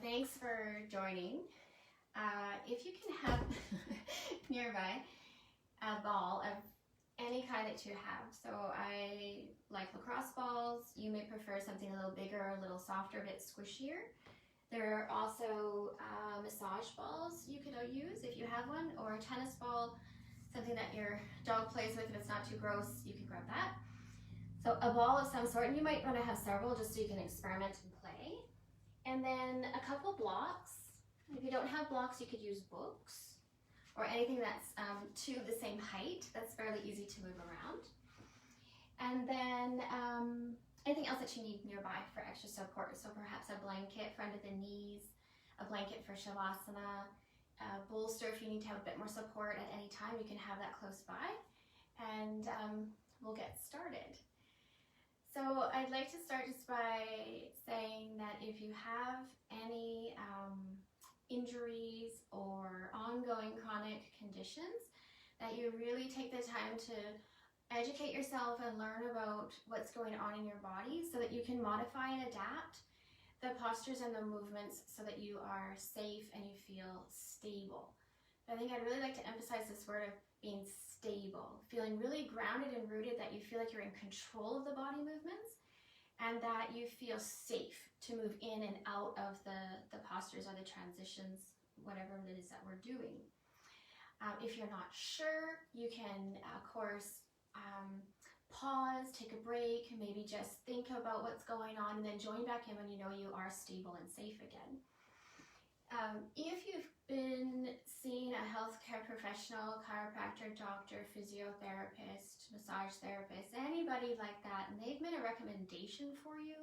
thanks for joining. If you can have nearby a ball of any kind that you have. So I like lacrosse balls. You may prefer something a little bigger, a little softer, a bit squishier. There are also massage balls you could use if you have one, or a tennis ball, something that your dog plays with. If it's not too gross, you can grab that. So a ball of some sort, and you might want to have several just so you can experiment and play. And then a couple blocks. If you don't have blocks, you could use books or anything that's to the same height. That's fairly easy to move around. And then anything else that you need nearby for extra support. So perhaps a blanket for under the knees, a blanket for shavasana, a bolster if you need to have a bit more support at any time. You can have that close by, and we'll get started. So I'd like to start just by saying that if you have any injuries or ongoing chronic conditions, that you really take the time to educate yourself and learn about what's going on in your body so that you can modify and adapt the postures and the movements so that you are safe and you feel stable. I think I'd really like to emphasize this word of being stable, feeling really grounded and rooted, that you feel like you're in control of the body movements and that you feel safe to move in and out of the postures or the transitions, whatever it is that we're doing. If you're not sure, you can, of course, pause, take a break, maybe just think about what's going on, and then join back in when you know you are stable and safe again. If you've been seeing a healthcare professional, chiropractor, doctor, physiotherapist, massage therapist, anybody like that, and they've made a recommendation for you,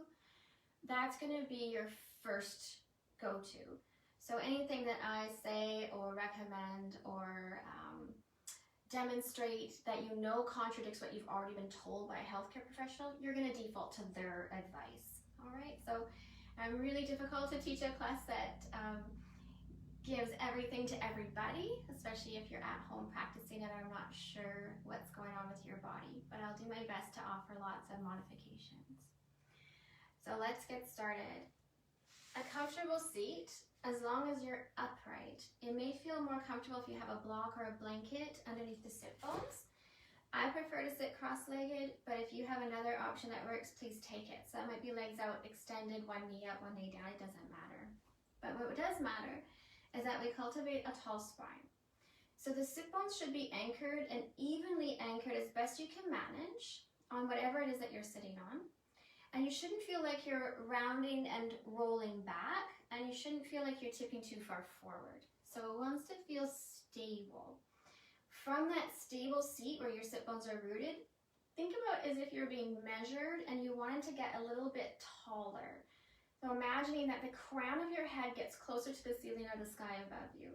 that's going to be your first go-to. So anything that I say or recommend or demonstrate that you know contradicts what you've already been told by a healthcare professional, you're going to default to their advice. All right, so really difficult to teach a class that gives everything to everybody, especially if you're at home practicing and I'm not sure what's going on with your body, but I'll do my best to offer lots of modifications. So let's get started. A comfortable seat, as long as you're upright. It may feel more comfortable if you have a block or a blanket underneath the sit bones. I prefer to sit cross-legged, but if you have another option that works, please take it. So that might be legs out, extended, one knee up, one knee down, it doesn't matter. But what does matter is that we cultivate a tall spine. So the sit bones should be anchored and evenly anchored as best you can manage on whatever it is that you're sitting on. And you shouldn't feel like you're rounding and rolling back, and you shouldn't feel like you're tipping too far forward. So it wants to feel stable. From that stable seat where your sit bones are rooted, think about as if you're being measured and you wanted to get a little bit taller. So imagining that the crown of your head gets closer to the ceiling or the sky above you.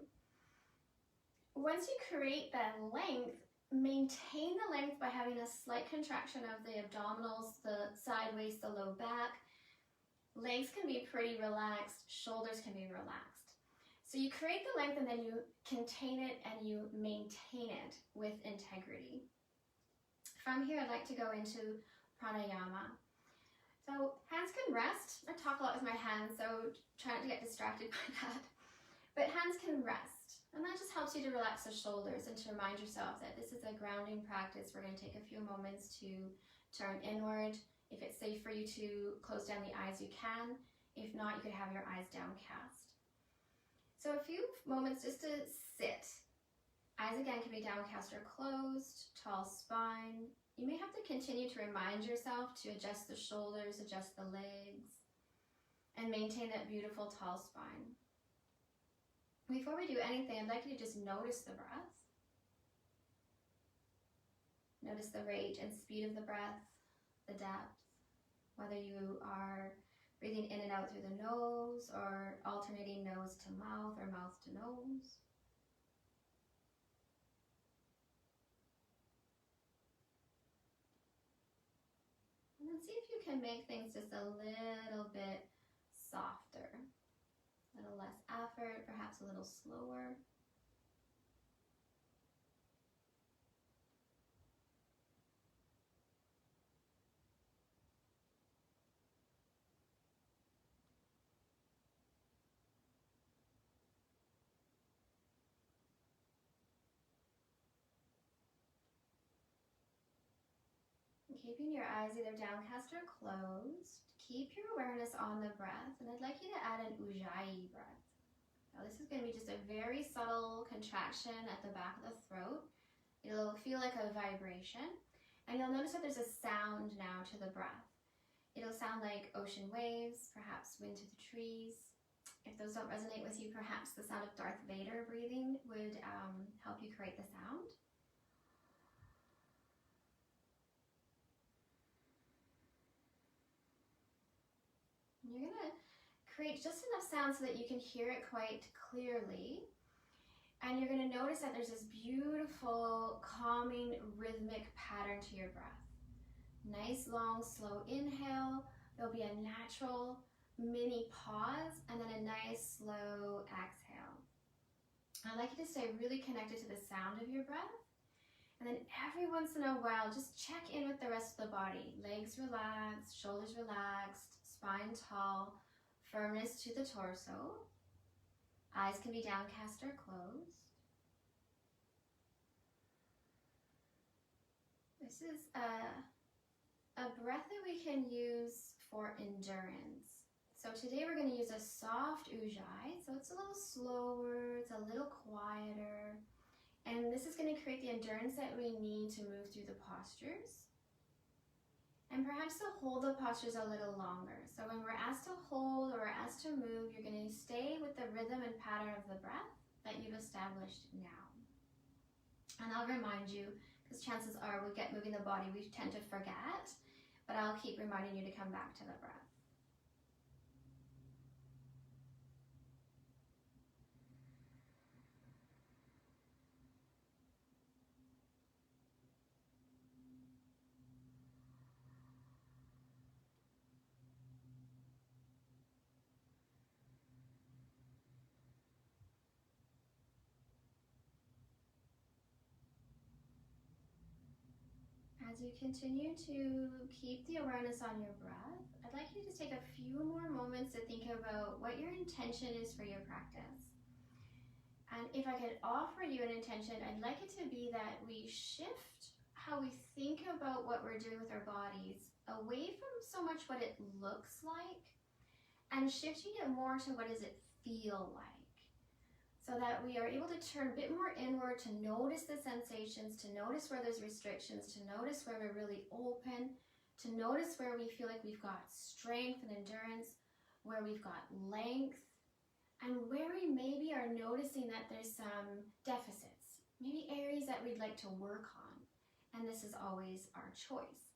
Once you create that length, maintain the length by having a slight contraction of the abdominals, the side waist, the low back. Legs can be pretty relaxed, shoulders can be relaxed. So you create the length and then you contain it and you maintain it with integrity. From here, I'd like to go into Pranayama. So hands can rest. I talk a lot with my hands, so try not to get distracted by that. But hands can rest, and that just helps you to relax the shoulders and to remind yourself that this is a grounding practice. We're going to take a few moments to turn inward. If it's safe for you to close down the eyes, you can. If not, you could have your eyes downcast. So a few moments just to sit. Eyes again can be downcast or closed, tall spine. You may have to continue to remind yourself to adjust the shoulders, adjust the legs, and maintain that beautiful tall spine. Before we do anything, I'd like you to just notice the breath. Notice the rate and speed of the breath, the depth, whether you are breathing in and out through the nose or alternating nose to mouth or mouth to nose. And then see if you can make things just a little bit softer, a little less effort, perhaps a little slower. Keeping your eyes either downcast or closed. Keep your awareness on the breath, and I'd like you to add an ujjayi breath. Now this is going to be just a very subtle contraction at the back of the throat. It'll feel like a vibration, and you'll notice that there's a sound now to the breath. It'll sound like ocean waves, perhaps wind through the trees. If those don't resonate with you, perhaps the sound of Darth Vader breathing would help you create the sound. You're going to create just enough sound so that you can hear it quite clearly. And you're going to notice that there's this beautiful, calming, rhythmic pattern to your breath. Nice, long, slow inhale. There'll be a natural mini pause, and then a nice, slow exhale. I'd like you to stay really connected to the sound of your breath. And then every once in a while, just check in with the rest of the body. Legs relaxed, shoulders relaxed, spine tall, firmness to the torso. Eyes can be downcast or closed. This is a breath that we can use for endurance. So today we're going to use a soft ujjayi. So it's a little slower, it's a little quieter. And this is going to create the endurance that we need to move through the postures. And perhaps to hold the postures a little longer. So when we're asked to hold or we're asked to move, you're going to stay with the rhythm and pattern of the breath that you've established now. And I'll remind you, because chances are we get moving the body, we tend to forget, but I'll keep reminding you to come back to the breath. As you continue to keep the awareness on your breath, I'd like you to take a few more moments to think about what your intention is for your practice. And if I could offer you an intention, I'd like it to be that we shift how we think about what we're doing with our bodies away from so much what it looks like and shifting it more to what does it feel like. So that we are able to turn a bit more inward to notice the sensations, to notice where there's restrictions, to notice where we're really open, to notice where we feel like we've got strength and endurance, where we've got length, and where we maybe are noticing that there's some deficits, maybe areas that we'd like to work on. And this is always our choice.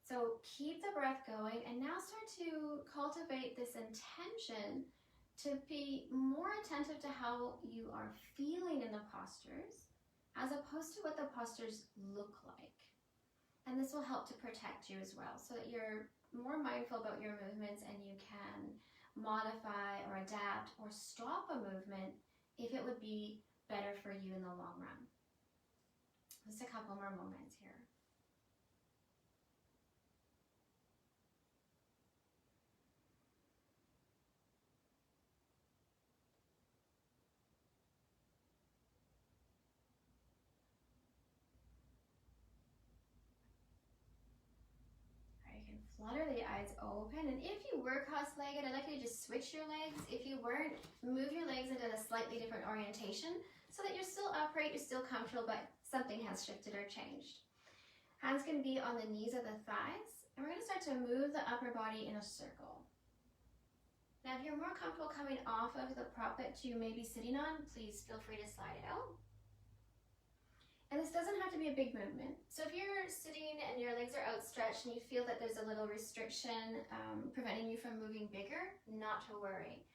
So keep the breath going and now start to cultivate this intention to be more attentive to how you are feeling in the postures as opposed to what the postures look like. And this will help to protect you as well so that you're more mindful about your movements and you can modify or adapt or stop a movement if it would be better for you in the long run. Just a couple more moments here. Flutter the eyes open, and if you were cross-legged, I'd like you to just switch your legs. If you weren't, move your legs into a slightly different orientation so that you're still upright, you're still comfortable, but something has shifted or changed. Hands can be on the knees or the thighs, and we're going to start to move the upper body in a circle. Now, if you're more comfortable coming off of the prop that you may be sitting on, please feel free to slide it out. And this doesn't have to be a big movement. So if you're sitting and your legs are outstretched and you feel that there's a little restriction preventing you from moving bigger, not to worry.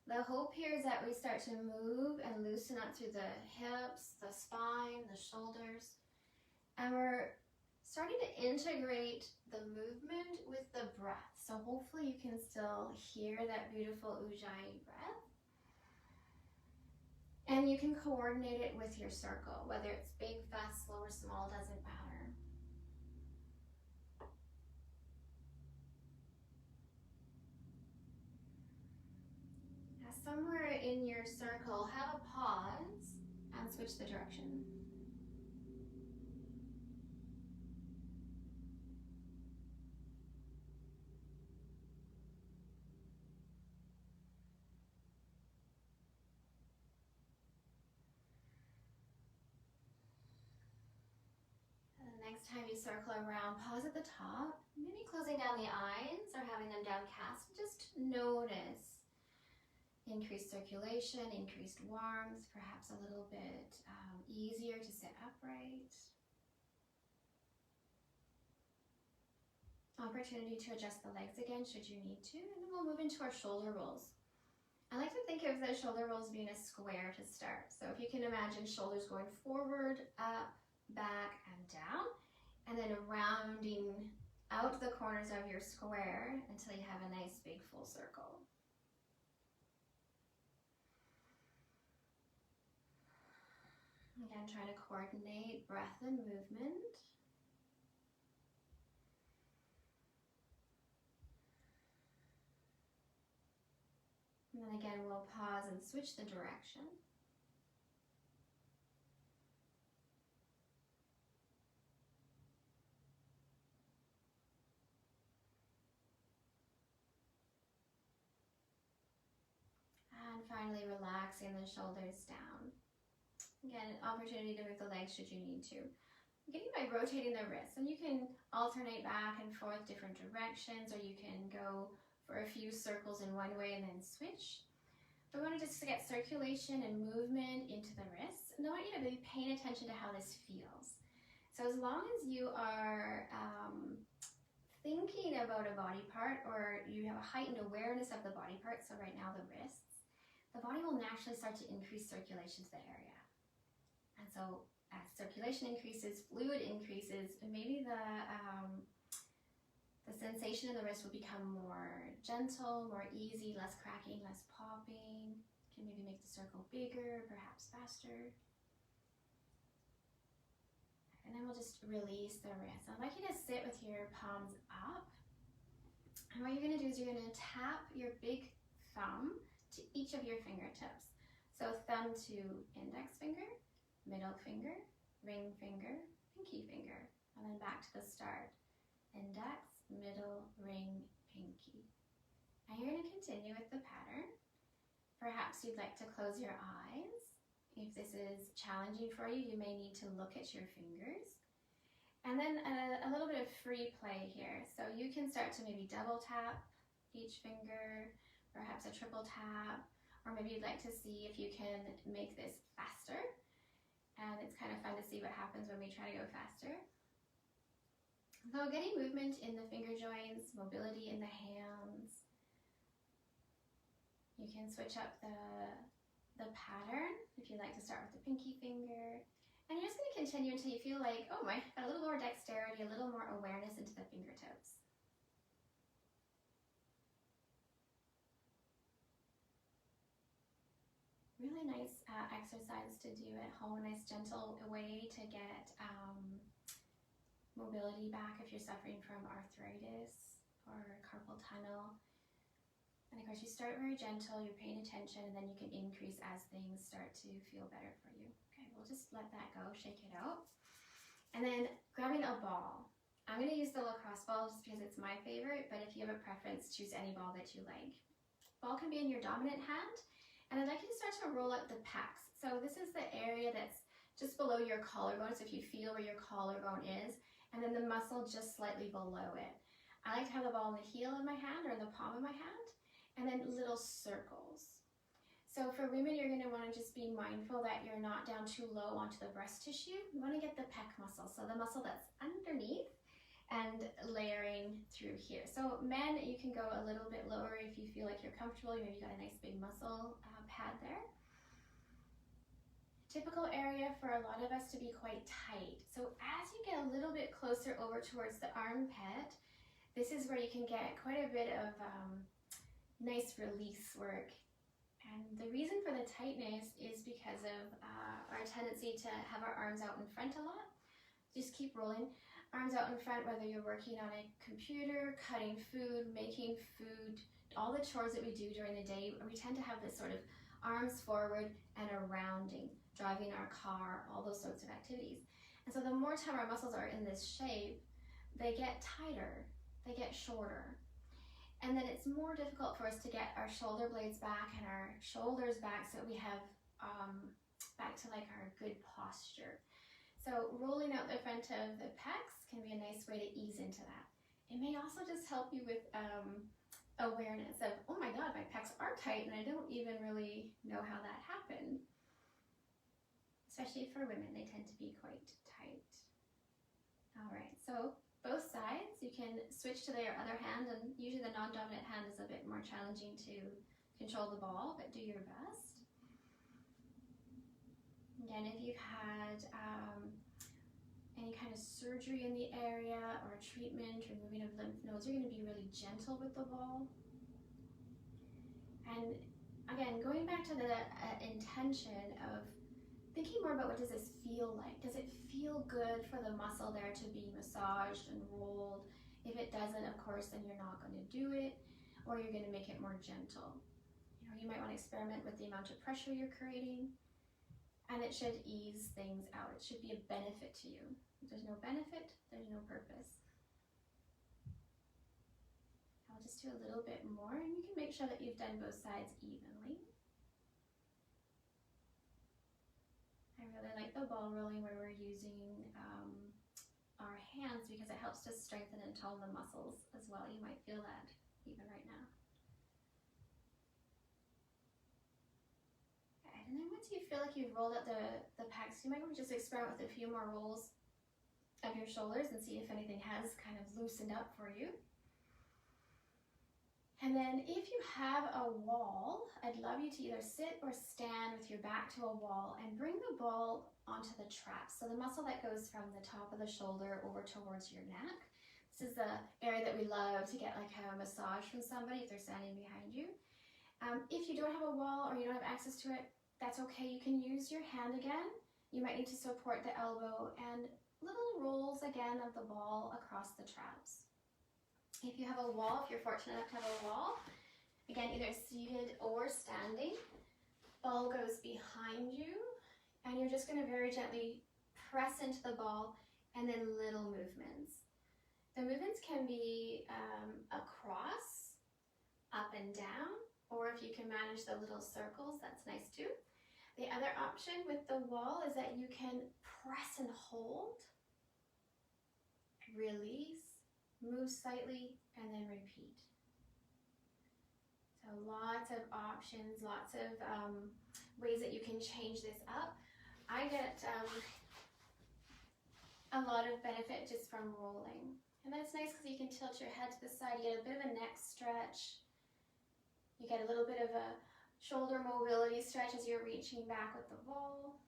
The hope here is that we start to move and loosen up through the hips, the spine, the shoulders. And we're starting to integrate the movement with the breath. So hopefully you can still hear that beautiful ujjayi breath. And you can coordinate it with your circle, whether it's big, fast, slow, or small, doesn't matter. Now, somewhere in your circle, have a pause and switch the direction. next time you circle around, pause at the top, maybe closing down the eyes or having them downcast. Just notice increased circulation, increased warmth, perhaps a little bit easier to sit upright. Opportunity to adjust the legs again should you need to, and then we'll move into our shoulder rolls. I like to think of the shoulder rolls being a square to start. So if you can imagine shoulders going forward, up, back, and down, and then rounding out the corners of your square until you have a nice big full circle. Again, trying to coordinate breath and movement. And then again, we'll pause and switch the direction. And finally, relaxing the shoulders down. Again, an opportunity to move the legs should you need to. Beginning by rotating the wrists, and you can alternate back and forth different directions, or you can go for a few circles in one way and then switch. But we want to just get circulation and movement into the wrists, and I want you to be paying attention to how this feels. So as long as you are thinking about a body part, or you have a heightened awareness of the body part, so right now the wrists, the body will naturally start to increase circulation to the area. And so as circulation increases, fluid increases, and maybe the sensation in the wrist will become more gentle, more easy, less cracking, less popping. Can maybe make the circle bigger, perhaps faster. And then we'll just release the wrist. I'd like you to sit with your palms up. And what you're going to do is you're going to tap your big thumb to each of your fingertips. So thumb to index finger, middle finger, ring finger, pinky finger, and then back to the start. Index, middle, ring, pinky. And you're going to continue with the pattern. Perhaps you'd like to close your eyes. If this is challenging for you, you may need to look at your fingers. And then a little bit of free play here. So you can start to maybe double tap each finger, perhaps a triple tap, or maybe you'd like to see if you can make this faster. And it's kind of fun to see what happens when we try to go faster. So getting movement in the finger joints, mobility in the hands. You can switch up the pattern if you'd like to start with the pinky finger. And you're just going to continue until you feel like, oh my, got a little more dexterity, a little more awareness into the fingertips. Really nice exercise to do at home, a nice gentle way to get mobility back if you're suffering from arthritis or carpal tunnel. And of course you start very gentle, you're paying attention, and then you can increase as things start to feel better for you. Okay, we'll just let that go, shake it out. And then grabbing a ball. I'm going to use the lacrosse ball just because it's my favorite, but if you have a preference, choose any ball that you like. Ball can be in your dominant hand, and I'd like you to start to roll up the pecs. So this is the area that's just below your collarbone, so if you feel where your collarbone is, and then the muscle just slightly below it. I like to have the ball in the heel of my hand or in the palm of my hand, and then little circles. So for women, you're going to want to just be mindful that you're not down too low onto the breast tissue. You want to get the pec muscle, so the muscle that's underneath and layering through here. So men, you can go a little bit lower if you feel like you're comfortable. Maybe you got a nice big muscle pad there. Typical area for a lot of us to be quite tight. So as you get a little bit closer over towards the armpit, this is where you can get quite a bit of nice release work. And the reason for the tightness is because of our tendency to have our arms out in front a lot. Just keep rolling. Arms out in front, whether you're working on a computer, cutting food, making food, all the chores that we do during the day, we tend to have this sort of arms forward and a rounding, driving our car, all those sorts of activities. And so the more time our muscles are in this shape, they get tighter, they get shorter. And then it's more difficult for us to get our shoulder blades back and our shoulders back so we have back to like our good posture. So rolling out the front of the pecs can be a nice way to ease into that. It may also just help you with awareness of, oh my God, my pecs are tight and I don't even really know how that happened. Especially for women, they tend to be quite tight. All right, so both sides, you can switch to your other hand, and usually the non-dominant hand is a bit more challenging to control the ball, but do your best. Again, if you've had any kind of surgery in the area or treatment or moving of lymph nodes, you're going to be really gentle with the ball. And again, going back to the intention of thinking more about what does this feel like? Does it feel good for the muscle there to be massaged and rolled? If it doesn't, of course, then you're not going to do it, or you're going to make it more gentle. You know, you might want to experiment with the amount of pressure you're creating, and it should ease things out. It should be a benefit to you. If there's no benefit, there's no purpose. I'll just do a little bit more, and you can make sure that you've done both sides evenly. I really like the ball rolling where we're using our hands because it helps to strengthen and tone the muscles as well. You might feel that even right now. Okay, and then once you feel like you've rolled out the pecs, you might want to just experiment with a few more rolls of your shoulders and see if anything has kind of loosened up for you. And then if you have a wall, I'd love you to either sit or stand with your back to a wall and bring the ball onto the traps. So the muscle that goes from the top of the shoulder over towards your neck. This is the area that we love to get like a massage from somebody if they're standing behind you. If you don't have a wall or you don't have access to it, that's okay. You can use your hand again. You might need to support the elbow and little rolls again of the ball across the traps. If you have a wall, if you're fortunate enough to have a wall, again, either seated or standing, ball goes behind you, and you're just going to very gently press into the ball, and then little movements. The movements can be across, up and down, or if you can manage the little circles, that's nice too. The other option with the wall is that you can press and hold, release, move slightly, and then repeat. So lots of options, lots of ways that you can change this up. I get a lot of benefit just from rolling. And that's nice because you can tilt your head to the side, you get a bit of a neck stretch, you get a little bit of a shoulder mobility stretch as you're reaching back with the ball.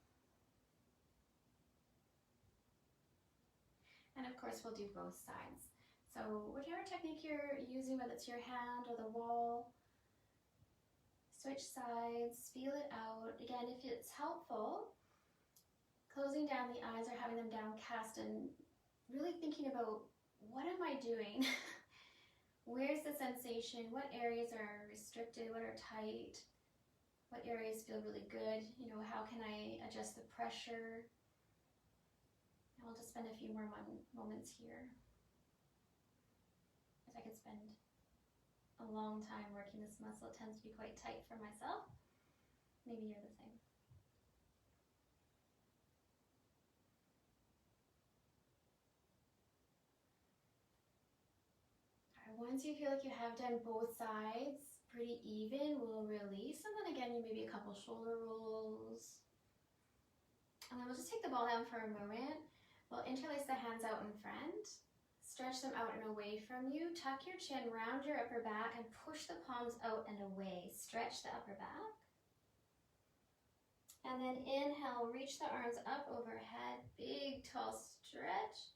And of course we'll do both sides. So whichever technique you're using, whether it's your hand or the wall, switch sides, feel it out. Again, if it's helpful, closing down the eyes or having them downcast and really thinking about what am I doing? Where's the sensation? What areas are restricted? What are tight? What areas feel really good? You know, how can I adjust the pressure? And we'll just spend a few more moments here. I could spend a long time working this muscle. It tends to be quite tight for myself. Maybe you're the same. All right, once you feel like you have done both sides pretty even, we'll release. And then again, maybe a couple shoulder rolls. And then we'll just take the ball down for a moment. We'll interlace the hands out in front. Stretch them out and away from you. Tuck your chin, round your upper back, and push the palms out and away. Stretch the upper back. And then inhale, reach the arms up overhead. Big, tall stretch.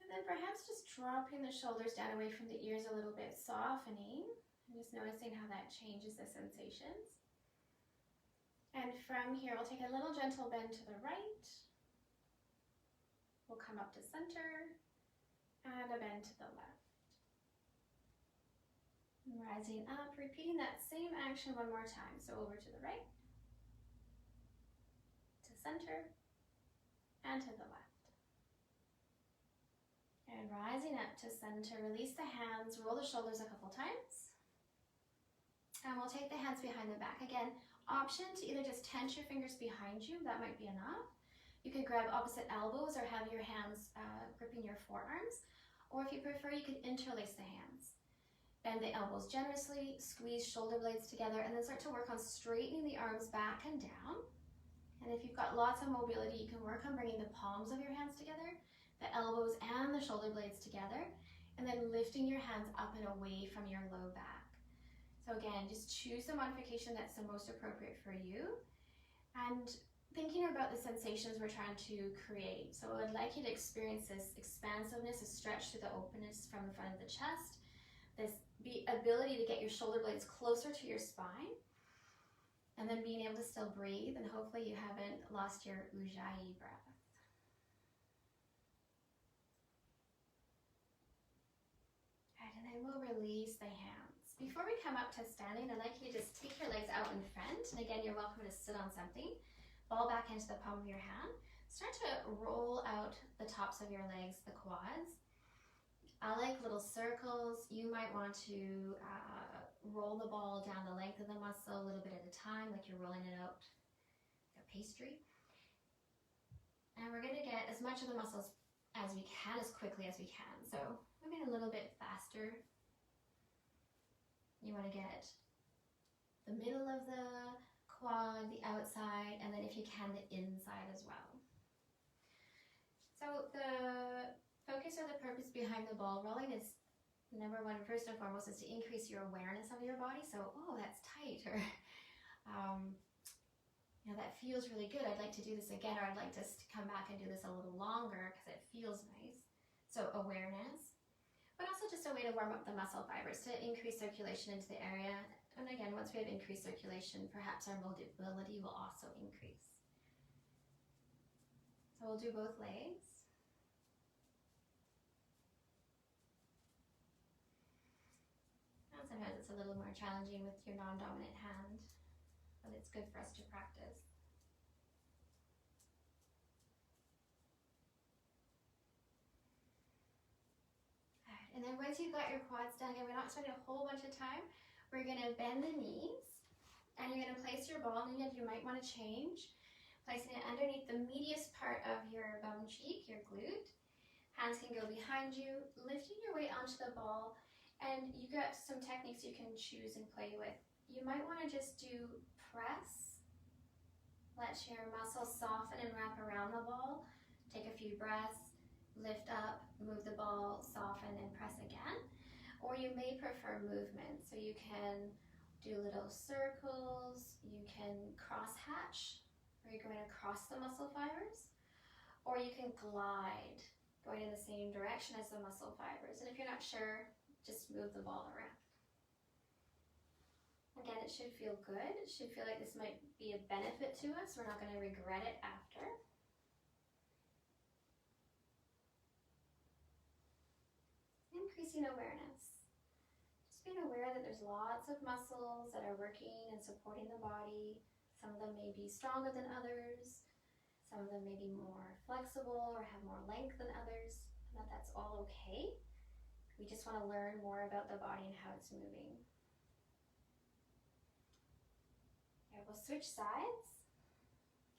And then perhaps just dropping the shoulders down away from the ears a little bit, softening. And just noticing how that changes the sensations. And from here, we'll take a little gentle bend to the right. We'll come up to center. And a bend to the left. Rising up, repeating that same action one more time. So over to the right, to center, and to the left. And rising up to center, release the hands, roll the shoulders a couple times. And we'll take the hands behind the back. Again, option to either just tense your fingers behind you, that might be enough. You could grab opposite elbows or have your hands gripping your forearms. Or if you prefer, you could interlace the hands. Bend the elbows generously, squeeze shoulder blades together, and then start to work on straightening the arms back and down. And if you've got lots of mobility, you can work on bringing the palms of your hands together, the elbows and the shoulder blades together, and then lifting your hands up and away from your low back. So again, just choose the modification that's the most appropriate for you, and thinking about the sensations we're trying to create. So I'd like you to experience this expansiveness, a stretch through the openness from the front of the chest, this ability to get your shoulder blades closer to your spine, and then being able to still breathe, and hopefully you haven't lost your ujjayi breath. All right, and then we'll release the hands. Before we come up to standing, I'd like you to just take your legs out in front, and again, you're welcome to sit on something. Ball back into the palm of your hand. Start to roll out the tops of your legs, the quads. I like little circles. You might want to roll the ball down the length of the muscle a little bit at a time, like you're rolling it out like a pastry. And we're going to get as much of the muscles as we can, as quickly as we can. So moving a little bit faster. You want to get the middle of the quad, the outside, and then if you can, the inside as well. So the focus or the purpose behind the ball rolling is, number one, first and foremost, is to increase your awareness of your body. So, oh, that's tight, or that feels really good. I'd like to do this again, or I'd like to come back and do this a little longer because it feels nice. So awareness, but also just a way to warm up the muscle fibers to increase circulation into the area. And again, once we have increased circulation, perhaps our mobility will also increase. So we'll do both legs. Sometimes it's a little more challenging with your non-dominant hand, but it's good for us to practice. All right, and then once you've got your quads done, again, we're not spending a whole bunch of time. We're going to bend the knees, and you're going to place your ball, and again, you might want to change, placing it underneath the medius part of your bum cheek, your glute. Hands can go behind you, lifting your weight onto the ball. And you got some techniques you can choose and play with. You might want to just do press. Let your muscles soften and wrap around the ball. Take a few breaths, lift up, move the ball, soften, and press again. Or you may prefer movement. So you can do little circles. You can cross hatch, where you're going across the muscle fibers. Or you can glide, going in the same direction as the muscle fibers. And if you're not sure, just move the ball around. Again, it should feel good. It should feel like this might be a benefit to us. We're not going to regret it after. Increasing awareness. Just being aware that there's lots of muscles that are working and supporting the body. Some of them may be stronger than others. Some of them may be more flexible or have more length than others. And that's all okay. We just want to learn more about the body and how it's moving. Okay, we'll switch sides.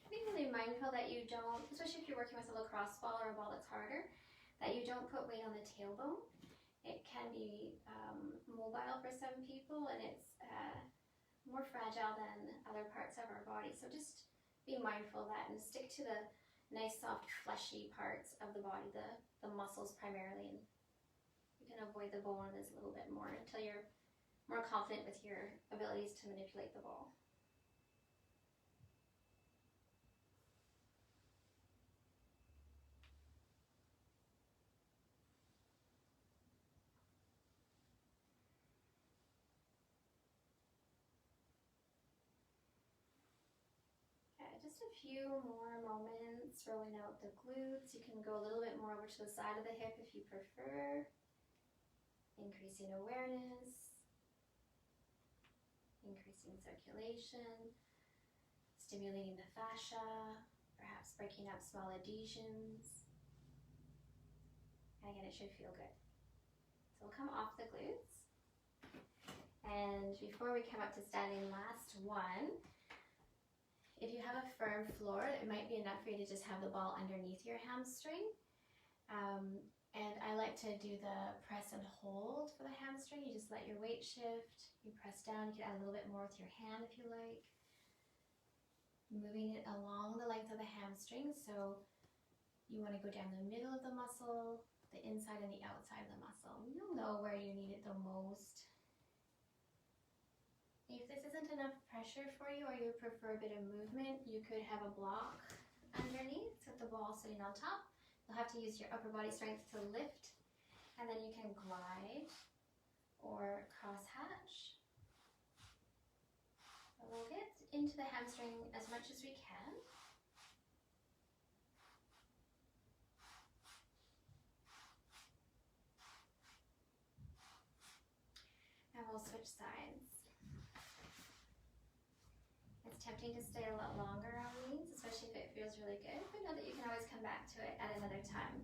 Be really mindful that you don't, especially if you're working with a lacrosse ball or a ball that's harder, that you don't put weight on the tailbone. It can be mobile for some people, and it's more fragile than other parts of our body. So just be mindful of that and stick to the nice, soft, fleshy parts of the body, the muscles primarily. And you can avoid the bone a little bit more until you're more confident with your abilities to manipulate the ball. Okay, just a few more moments rolling out the glutes. You can go a little bit more over to the side of the hip if you prefer. Increasing awareness, increasing circulation, stimulating the fascia, perhaps breaking up small adhesions. And again, it should feel good. So we'll come off the glutes. And before we come up to standing, last one If you have a firm floor, it might be enough for you to just have the ball underneath your hamstring. And I like to do the press and hold for the hamstring. You just let your weight shift, you press down, you can add a little bit more with your hand if you like. Moving it along the length of the hamstring, so you want to go down the middle of the muscle, the inside and the outside of the muscle. You'll know where you need it the most. If this isn't enough pressure for you or you prefer a bit of movement, you could have a block underneath with the ball sitting on top. You'll have to use your upper body strength to lift, and then you can glide or cross hatch. So we'll get into the hamstring as much as we can. And we'll switch sides. It's tempting to stay a lot longer on these, especially if it feels really good, but know that you can always come back to it at another time.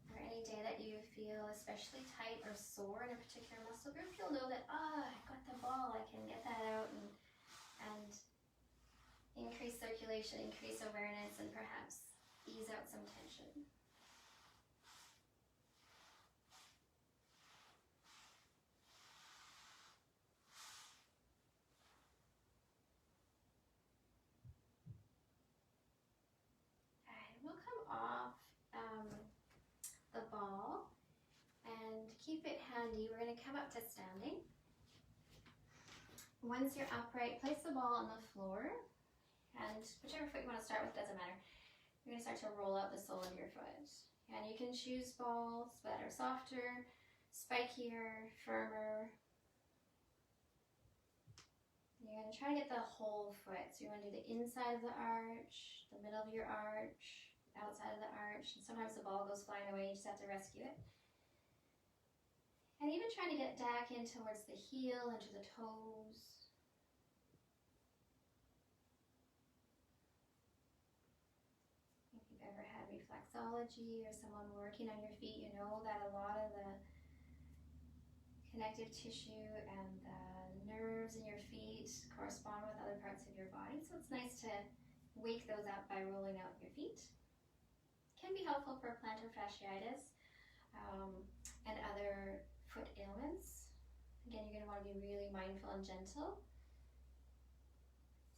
Or any day that you feel especially tight or sore in a particular muscle group, you'll know that, I got the ball, I can get that out and increase circulation, increase awareness, and perhaps ease out some tension. The ball and keep it handy. We're going to come up to standing. Once you're upright, place the ball on the floor, and whichever foot you want to start with doesn't matter. You're going to start to roll out the sole of your foot, and you can choose balls that are softer, spikier, firmer. You're going to try to get the whole foot. So you want to do the inside of the arch, the middle of your arch, outside of the arch, and sometimes the ball goes flying away, you just have to rescue it. And even trying to get back in towards the heel, into the toes. If you've ever had reflexology or someone working on your feet, you know that a lot of the connective tissue and the nerves in your feet correspond with other parts of your body, so it's nice to wake those up by rolling out your feet. Can be helpful for plantar fasciitis and other foot ailments. Again, you're going to want to be really mindful and gentle.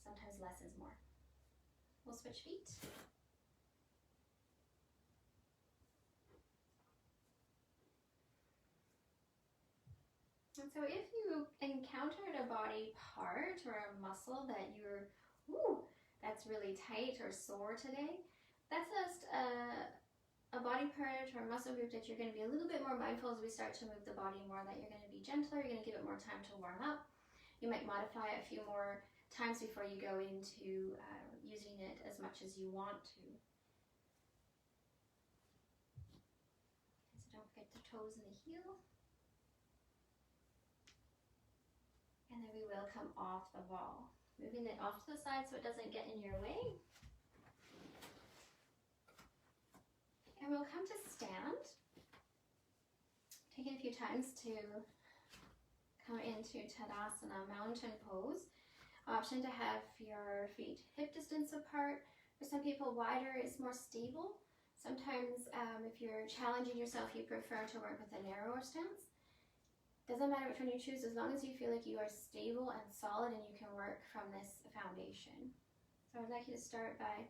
Sometimes less is more. We'll switch feet. And so if you encountered a body part or a muscle that you're, that's really tight or sore today, that's just a body part or a muscle group that you're going to be a little bit more mindful as we start to move the body more, that you're going to be gentler, you're going to give it more time to warm up. You might modify it a few more times before you go into using it as much as you want to. So don't forget the toes and the heel. And then we will come off the ball, moving it off to the side so it doesn't get in your way. And we'll come to stand, taking a few times to come into Tadasana, mountain pose. Option to have your feet hip distance apart. For some people, wider is more stable. Sometimes if you're challenging yourself, you prefer to work with a narrower stance. Doesn't matter which one you choose, as long as you feel like you are stable and solid and you can work from this foundation. So I'd like you to start by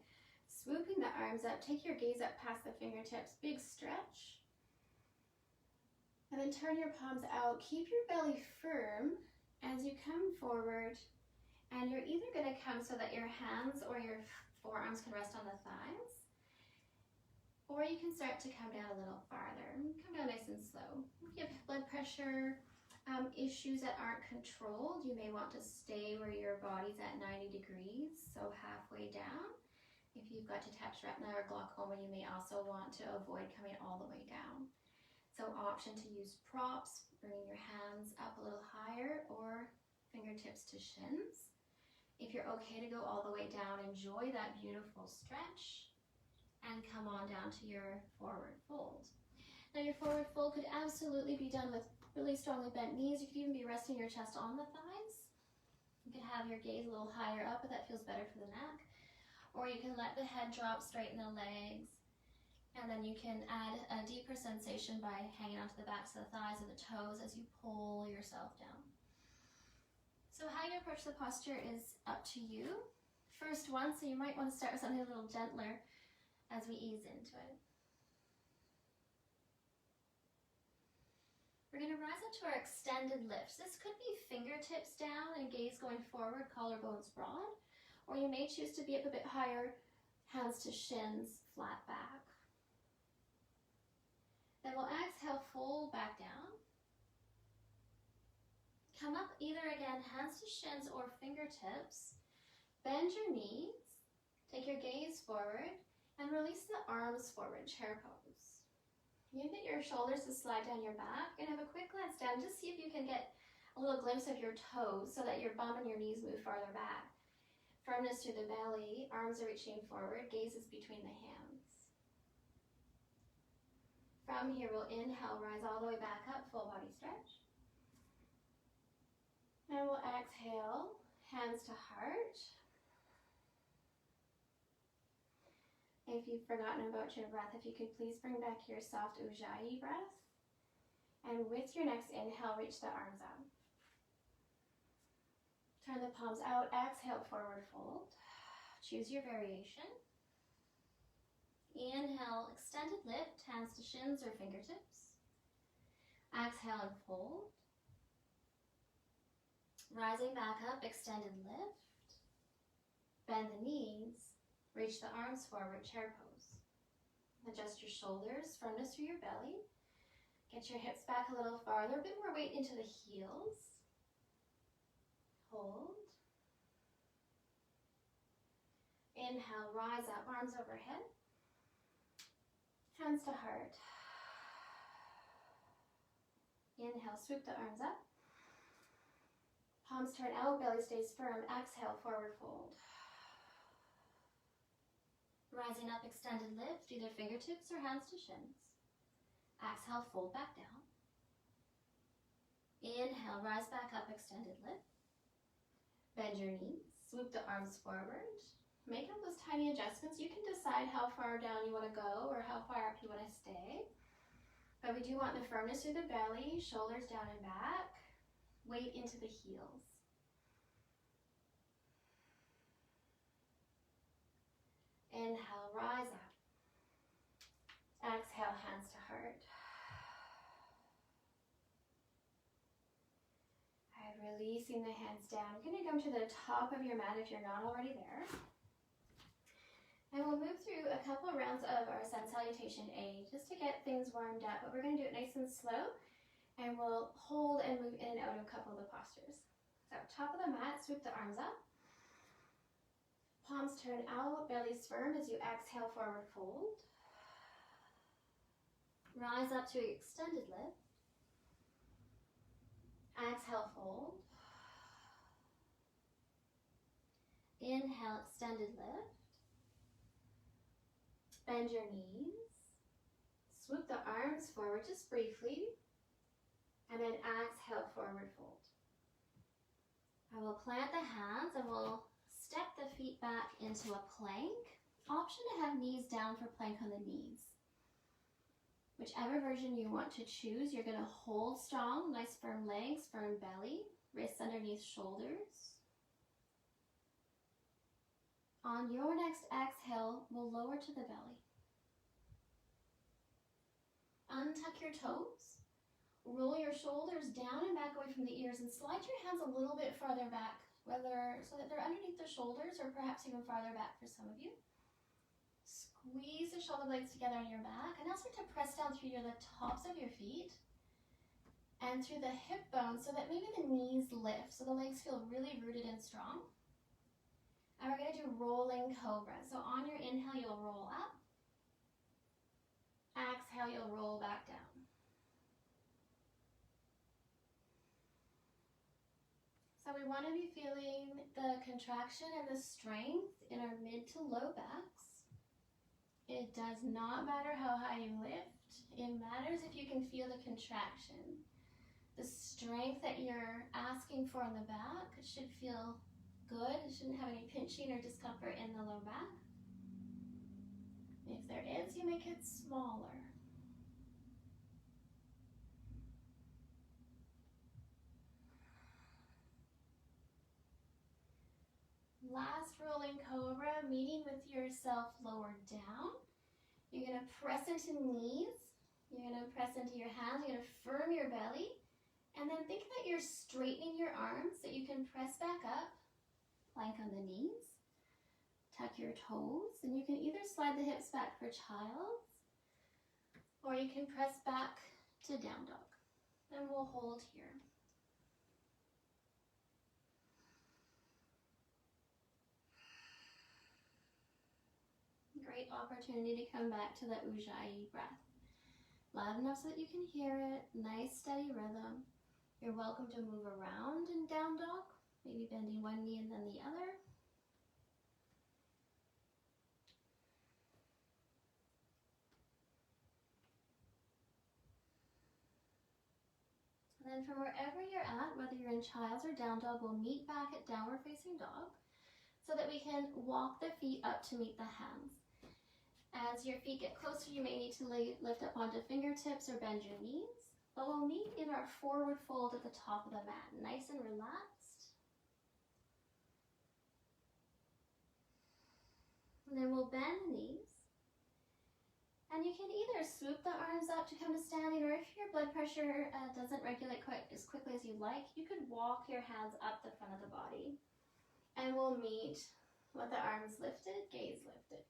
swooping the arms up, take your gaze up past the fingertips, big stretch. And then turn your palms out. Keep your belly firm as you come forward. And you're either going to come so that your hands or your forearms can rest on the thighs, or you can start to come down a little farther. Come down nice and slow. If you have blood pressure issues that aren't controlled, you may want to stay where your body's at 90 degrees, so halfway down. If you've got detached retina or glaucoma, you may also want to avoid coming all the way down. So option to use props, bringing your hands up a little higher, or fingertips to shins. If you're okay to go all the way down, enjoy that beautiful stretch and come on down to your forward fold. Now your forward fold could absolutely be done with really strongly bent knees. You could even be resting your chest on the thighs. You can have your gaze a little higher up if that feels better for the neck. Or you can let the head drop, straighten the legs. And then you can add a deeper sensation by hanging onto the backs of the thighs and the toes as you pull yourself down. So how you approach the posture is up to you. First one, so you might want to start with something a little gentler as we ease into it. We're going to rise up to our extended lifts. This could be fingertips down and gaze going forward, collarbones broad, or you may choose to be up a bit higher, hands to shins, flat back. Then we'll exhale, fold back down. Come up either again, hands to shins or fingertips. Bend your knees, take your gaze forward, and release the arms forward, chair pose. You get your shoulders to slide down your back, and have a quick glance down. Just see if you can get a little glimpse of your toes so that your bum and your knees move farther back. Firmness through the belly, arms are reaching forward, gaze is between the hands. From here, we'll inhale, rise all the way back up, full body stretch. And we'll exhale, hands to heart. If you've forgotten about your breath, if you could please bring back your soft Ujjayi breath. And with your next inhale, reach the arms up. Turn the palms out, exhale, forward fold. Choose your variation. Inhale, extended lift, hands to shins or fingertips. Exhale and fold. Rising back up, extended lift. Bend the knees. Reach the arms forward, chair pose. Adjust your shoulders, firmness through your belly. Get your hips back a little farther, a bit more weight into the heels. Hold. Inhale, rise up, arms overhead. Hands to heart. Inhale, swoop the arms up. Palms turn out, belly stays firm. Exhale, forward fold. Rising up, extended lift, either fingertips or hands to shins. Exhale, fold back down. Inhale, rise back up, extended lift. Bend your knees, swoop the arms forward. Make up those tiny adjustments. You can decide how far down you want to go or how far up you want to stay. But we do want the firmness through the belly, shoulders down and back, weight into the heels. Inhale, rise up. Exhale, hands to heart. Alright, releasing the hands down. You're going to come to the top of your mat if you're not already there. And we'll move through a couple of rounds of our Sun Salutation A just to get things warmed up. But we're going to do it nice and slow. And we'll hold and move in and out of a couple of the postures. So top of the mat, swoop the arms up. Palms turn out, belly's firm as you exhale, forward fold. Rise up to extended lift. Exhale, fold. Inhale, extended lift. Bend your knees. Swoop the arms forward just briefly. And then exhale, forward fold. I will plant the hands and we'll step the feet back into a plank. Option to have knees down for plank on the knees. Whichever version you want to choose, you're going to hold strong, nice firm legs, firm belly, wrists underneath shoulders. On your next exhale, we'll lower to the belly. Untuck your toes. Roll your shoulders down and back away from the ears and slide your hands a little bit farther back, whether so that they're underneath the shoulders or perhaps even farther back for some of you. Squeeze the shoulder blades together on your back and now start to press down through the tops of your feet and through the hip bones so that maybe the knees lift so the legs feel really rooted and strong. And we're going to do rolling cobra. So on your inhale, you'll roll up. Exhale, you'll roll back down. So we want to be feeling the contraction and the strength in our mid to low backs. It does not matter how high you lift. It matters if you can feel the contraction. the strength that you're asking for in the back. It should feel good. It shouldn't have any pinching or discomfort in the low back. If there is, you make it smaller. Last rolling cobra, meeting with yourself lower down. You're going to press into knees. You're going to press into your hands. You're going to firm your belly. And then think that you're straightening your arms so you can press back up. Plank on the knees. Tuck your toes. And you can either slide the hips back for child's, or you can press back to down dog. And we'll hold here. Great opportunity to come back to that Ujjayi breath. Loud enough so that you can hear it. Nice steady rhythm. You're welcome to move around in down dog, maybe bending one knee and then the other. And then from wherever you're at, whether you're in child's or down dog, we'll meet back at downward facing dog so that we can walk the feet up to meet the hands. As your feet get closer, you may need to lift up onto fingertips or bend your knees. But we'll meet in our forward fold at the top of the mat, nice and relaxed. And then we'll bend the knees. And you can either swoop the arms up to come to standing, or if your blood pressure doesn't regulate quite as quickly as you like, you could walk your hands up the front of the body. And we'll meet with the arms lifted, gaze lifted.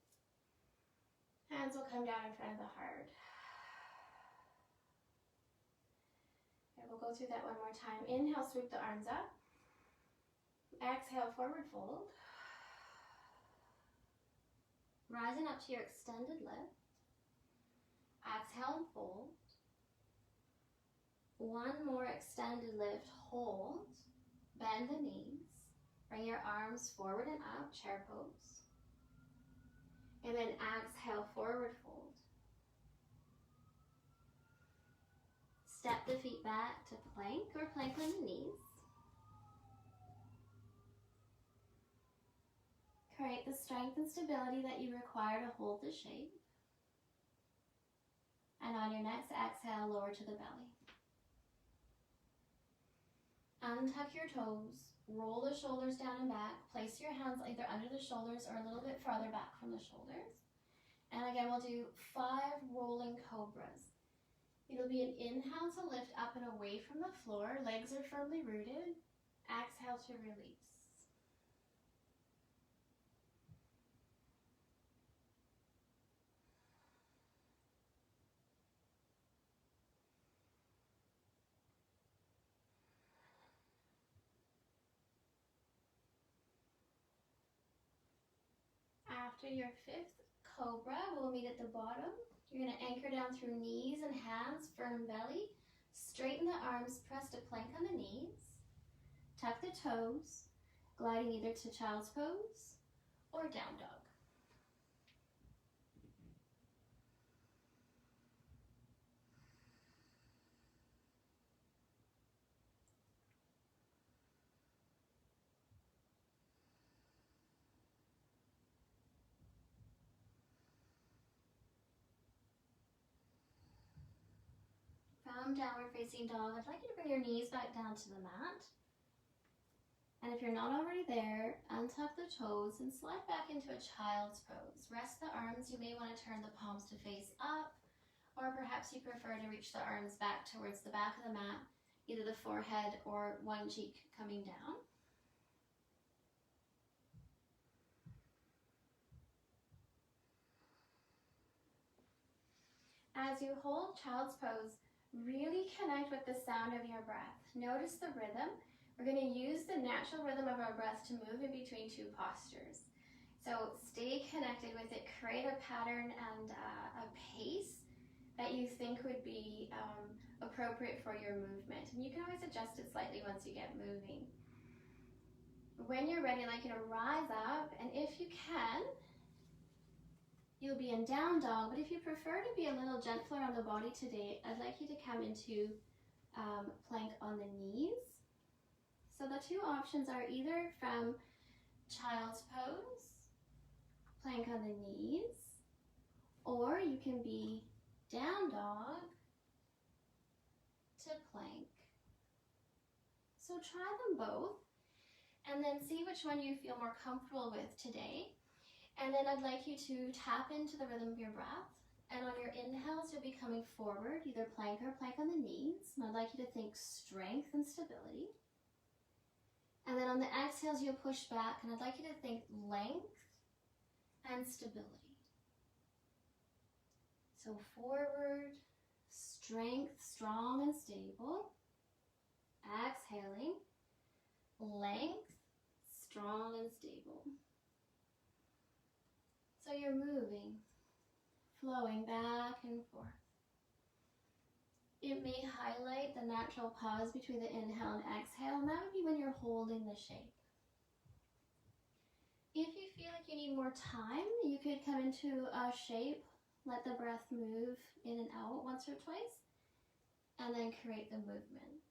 Hands will come down in front of the heart. Okay, we'll go through that one more time. Inhale, sweep the arms up. Exhale, forward fold. Rising up to your extended lift. Exhale and fold. One more extended lift, hold. Bend the knees. Bring your arms forward and up, chair pose. And then exhale, forward fold. Step the feet back to plank or plank on the knees. Create the strength and stability that you require to hold the shape. And on your next exhale, lower to the belly. Untuck your toes, roll the shoulders down and back, place your hands either under the shoulders or a little bit farther back from the shoulders. And again, we'll do 5 rolling cobras. It'll be an inhale to lift up and away from the floor, legs are firmly rooted. Exhale to release. After your 5th cobra, we'll meet at the bottom. You're going to anchor down through knees and hands, firm belly. Straighten the arms, press to plank on the knees. Tuck the toes, gliding either to child's pose or down dog. From downward facing dog, I'd like you to bring your knees back down to the mat. And if you're not already there, untuck the toes and slide back into a child's pose. Rest the arms. You may want to turn the palms to face up, or perhaps you prefer to reach the arms back towards the back of the mat, either the forehead or one cheek coming down. As you hold child's pose, really connect with the sound of your breath. Notice the rhythm. We're going to use the natural rhythm of our breath to move in between 2 postures. So stay connected with it. Create a pattern and a pace that you think would be appropriate for your movement. And you can always adjust it slightly once you get moving. When you're ready, I'd like you to rise up, and if you can, you'll be in down dog, but if you prefer to be a little gentler on the body today, I'd like you to come into plank on the knees. So the two options are either from child's pose, plank on the knees, or you can be down dog to plank. So try them both and then see which one you feel more comfortable with today. And then I'd like you to tap into the rhythm of your breath. And on your inhales, you'll be coming forward, either plank or plank on the knees. And I'd like you to think strength and stability. And then on the exhales, you'll push back, and I'd like you to think length and stability. So forward, strength, strong and stable. Exhaling, length, strong and stable. So you're moving, flowing back and forth. It may highlight the natural pause between the inhale and exhale, and that would be when you're holding the shape. If you feel like you need more time, you could come into a shape, let the breath move in and out once or twice, and then create the movement.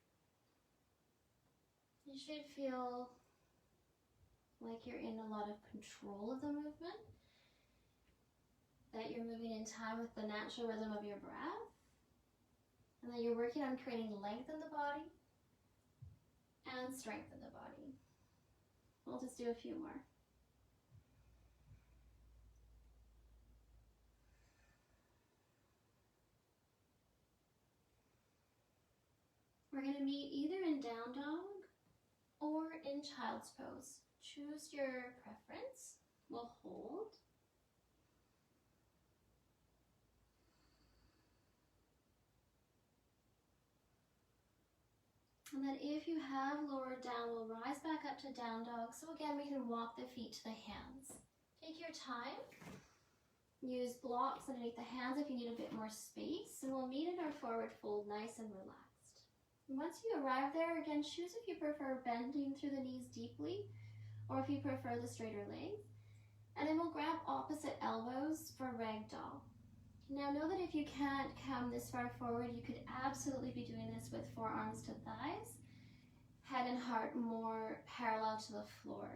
You should feel like you're in a lot of control of the movement, that you're moving in time with the natural rhythm of your breath, and that you're working on creating length in the body and strength in the body. We'll just do a few more. We're going to meet either in down dog or in child's pose. Choose your preference. We'll hold. And then if you have lowered down, we'll rise back up to down dog. So again, we can walk the feet to the hands. Take your time. Use blocks underneath the hands if you need a bit more space. And we'll meet in our forward fold, nice and relaxed. And once you arrive there, again, choose if you prefer bending through the knees deeply or if you prefer the straighter legs. And then we'll grab opposite elbows for ragdoll. Now know that if you can't come this far forward, you could absolutely be doing this with forearms to thighs, head and heart more parallel to the floor.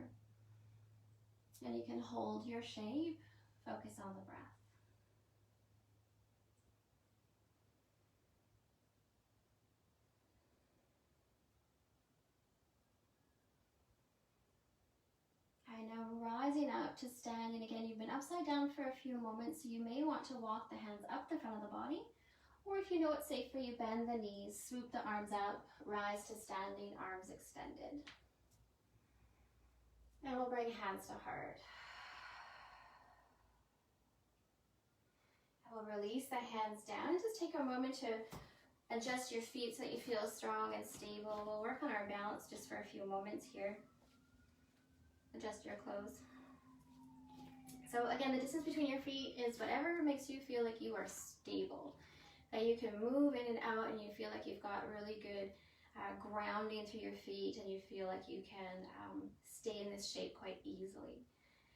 And you can hold your shape, focus on the breath. And now rising up to standing again. You've been upside down for a few moments, so you may want to walk the hands up the front of the body, or if you know it's safe for you, bend the knees, swoop the arms up, rise to standing, arms extended. And we'll bring hands to heart. And we'll release the hands down and just take a moment to adjust your feet so that you feel strong and stable. We'll work on our balance just for a few moments here. Adjust your clothes. So again, the distance between your feet is whatever makes you feel like you are stable, that you can move in and out and you feel like you've got really good grounding through your feet and you feel like you can stay in this shape quite easily.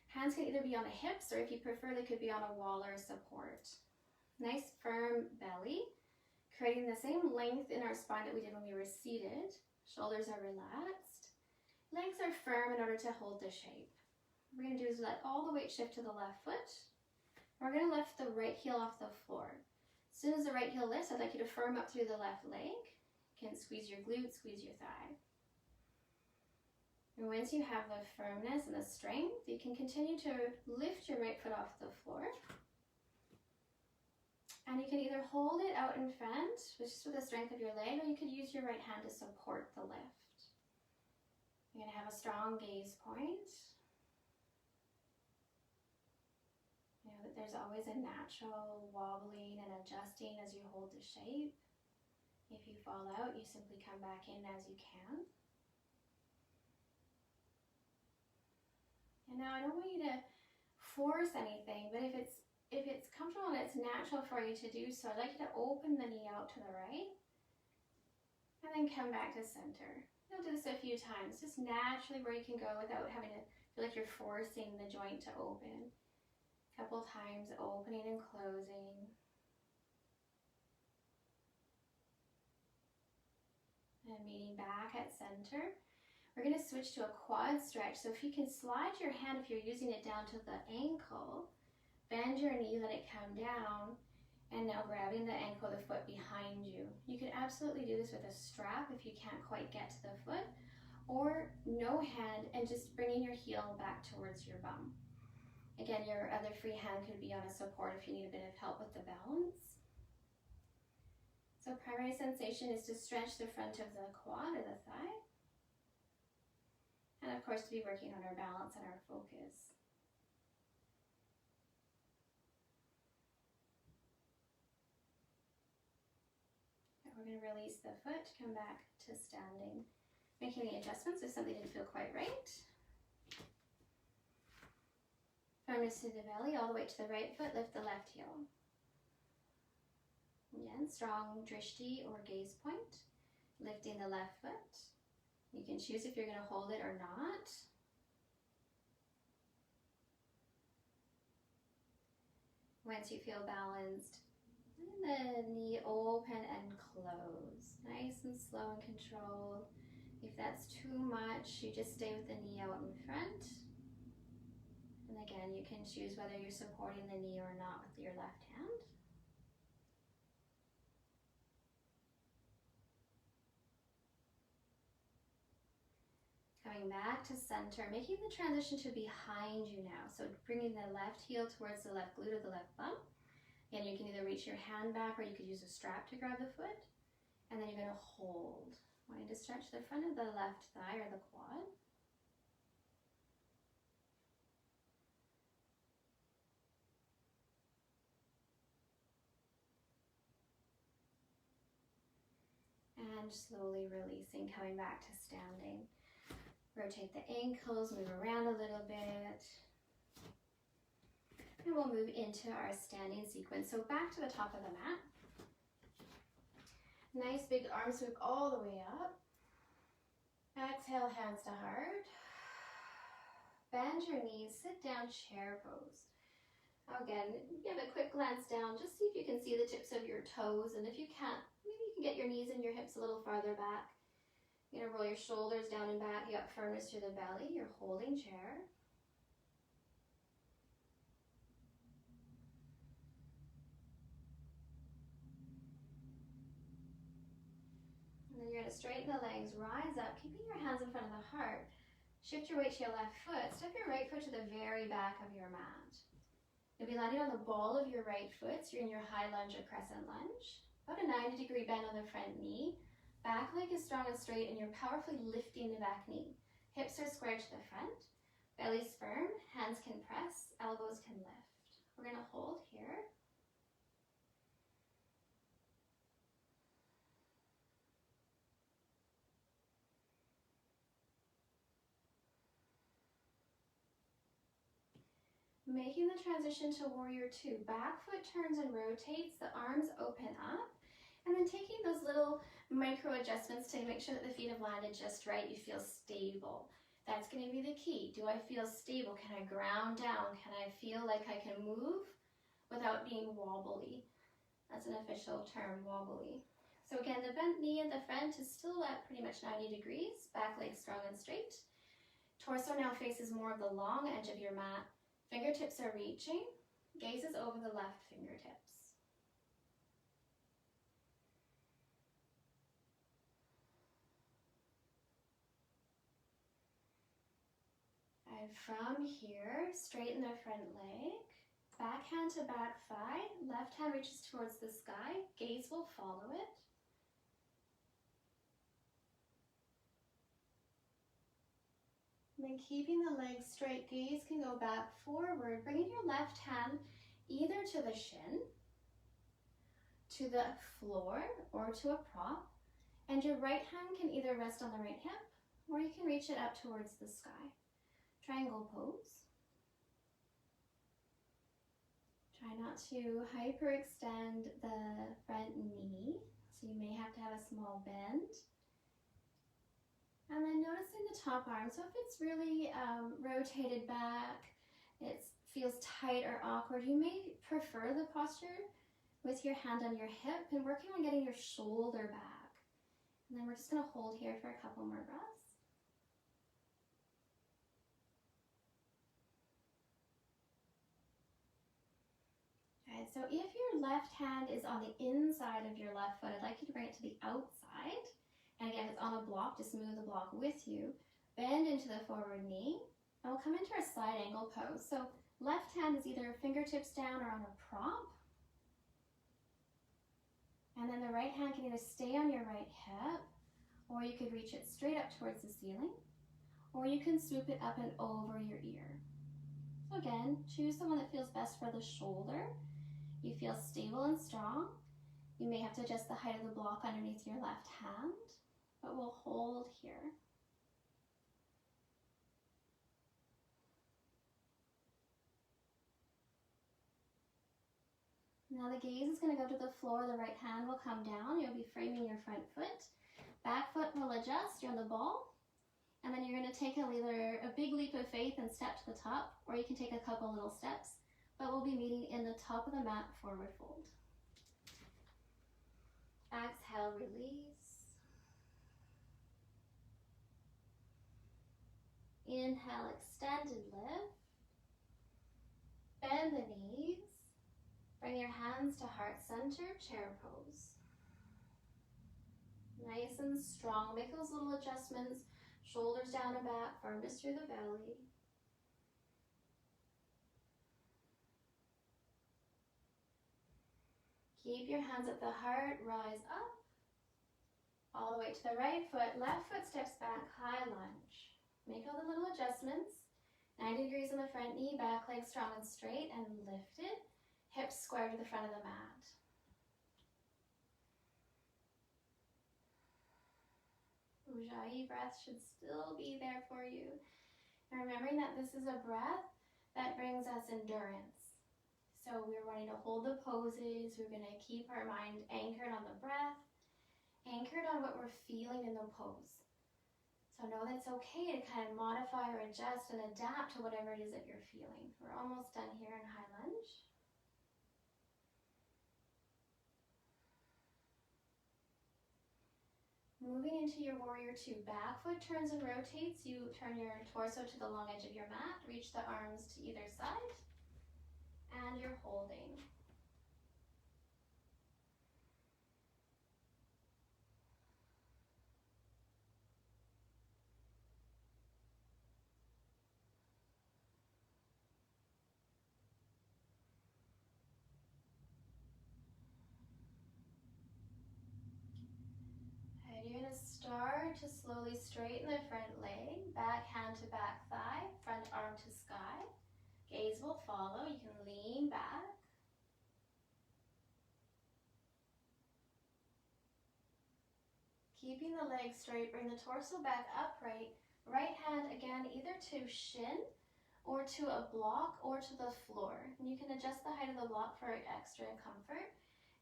Hands can either be on the hips or if you prefer, they could be on a wall or support. Nice firm belly, creating the same length in our spine that we did when we were seated. Shoulders are relaxed. Legs are firm in order to hold the shape. What we're going to do is let all the weight shift to the left foot. We're going to lift the right heel off the floor. As soon as the right heel lifts, I'd like you to firm up through the left leg. You can squeeze your glute, squeeze your thigh. And once you have the firmness and the strength, you can continue to lift your right foot off the floor. And you can either hold it out in front, which is with the strength of your leg, or you could use your right hand to support the lift. You're going to have a strong gaze point. You know that there's always a natural wobbling and adjusting as you hold the shape. If you fall out, you simply come back in as you can. And now I don't want you to force anything, but if it's comfortable and it's natural for you to do so, I'd like you to open the knee out to the right and then come back to center. You'll do this a few times, just naturally where you can go without having to feel like you're forcing the joint to open. A couple times, opening and closing. And meeting back at center. We're going to switch to a quad stretch. So if you can slide your hand, if you're using it down to the ankle, bend your knee, let it come down, and now grabbing the ankle of the foot behind you. You could absolutely do this with a strap if you can't quite get to the foot, or no hand and just bringing your heel back towards your bum. Again, your other free hand could be on a support if you need a bit of help with the balance. So primary sensation is to stretch the front of the quad or the thigh. And of course, to be working on our balance and our focus. And we're going to release the foot, come back to standing. Making the adjustments if something didn't feel quite right. Firmness to the belly, all the way to the right foot, lift the left heel. Again, strong drishti or gaze point, lifting the left foot. You can choose if you're going to hold it or not. Once you feel balanced, and the knee open and close. Nice and slow and controlled. If that's too much, you just stay with the knee out in front. And again, you can choose whether you're supporting the knee or not with your left hand. Coming back to center, making the transition to behind you now. So bringing the left heel towards the left glute or the left bum. And you can either reach your hand back or you could use a strap to grab the foot. And then you're going to hold. Wanting to stretch the front of the left thigh or the quad. And slowly releasing, coming back to standing. Rotate the ankles, move around a little bit. And we'll move into our standing sequence. So back to the top of the mat. Nice big arm sweep all the way up. Exhale, hands to heart. Bend your knees, sit down, chair pose. Again, give a quick glance down, just see if you can see the tips of your toes, and if you can't, maybe you can get your knees and your hips a little farther back. You're going to roll your shoulders down and back, you got firmness through the belly, you're holding chair. And then you're going to straighten the legs, rise up, keeping your hands in front of the heart. Shift your weight to your left foot, step your right foot to the very back of your mat. You'll be landing on the ball of your right foot, so you're in your high lunge or crescent lunge. About a 90-degree bend on the front knee. Back leg is strong and straight, and you're powerfully lifting the back knee. Hips are squared to the front. Belly's firm, hands can press, elbows can lift. We're going to hold here. Making the transition to warrior two. Back foot turns and rotates, the arms open up. And then taking those little micro adjustments to make sure that the feet have landed just right, you feel stable. That's going to be the key. Do I feel stable? Can I ground down? Can I feel like I can move without being wobbly? That's an official term, wobbly. So again, the bent knee in the front is still at pretty much 90 degrees. Back leg strong and straight. Torso now faces more of the long edge of your mat. Fingertips are reaching. Gaze is over the left fingertips. And from here, straighten the front leg, back hand to back thigh, left hand reaches towards the sky, gaze will follow it. And then keeping the legs straight, gaze can go back forward, bringing your left hand either to the shin, to the floor, or to a prop, and your right hand can either rest on the right hip, or you can reach it up towards the sky. Triangle pose. Try not to hyperextend the front knee, so you may have to have a small bend. And then noticing the top arm. So if it's really rotated back, it feels tight or awkward, you may prefer the posture with your hand on your hip and working on getting your shoulder back. And then we're just going to hold here for a couple more breaths. All right, so if your left hand is on the inside of your left foot, I'd like you to bring it to the outside. And again, if it's on a block, just move the block with you. Bend into the forward knee, and we'll come into our side angle pose. So left hand is either fingertips down or on a prop. And then the right hand can either stay on your right hip, or you could reach it straight up towards the ceiling, or you can swoop it up and over your ear. So again, choose the one that feels best for the shoulder. You feel stable and strong. You may have to adjust the height of the block underneath your left hand, but we'll hold here. Now the gaze is going to go to the floor, the right hand will come down, you'll be framing your front foot. Back foot will adjust, you're on the ball, and then you're going to take either a big leap of faith and step to the top, or you can take a couple little steps, but we'll be meeting in the top of the mat, forward fold. Exhale, release. Inhale, extend and lift. Bend the knees. Bring your hands to heart center, chair pose. Nice and strong. Make those little adjustments. Shoulders down and back, firmness through the belly. Keep your hands at the heart, rise up. All the way to the right foot, left foot steps back, high lunge. Make all the little adjustments. 90 degrees on the front knee, back leg strong and straight and lifted. Hips square to the front of the mat. Ujjayi breath should still be there for you. And remembering that this is a breath that brings us endurance. So we're wanting to hold the poses. We're going to keep our mind anchored on the breath, anchored on what we're feeling in the pose. So know that it's okay to kind of modify or adjust and adapt to whatever it is that you're feeling. We're almost done here in high lunge. Moving into your warrior two, back foot turns and rotates. You turn your torso to the long edge of your mat, reach the arms to either side, and you're holding. You're going to start to slowly straighten the front leg, back hand to back thigh, front arm to sky. Gaze will follow. You can lean back. Keeping the legs straight, bring the torso back upright. Right hand again either to shin or to a block or to the floor. And you can adjust the height of the block for extra comfort.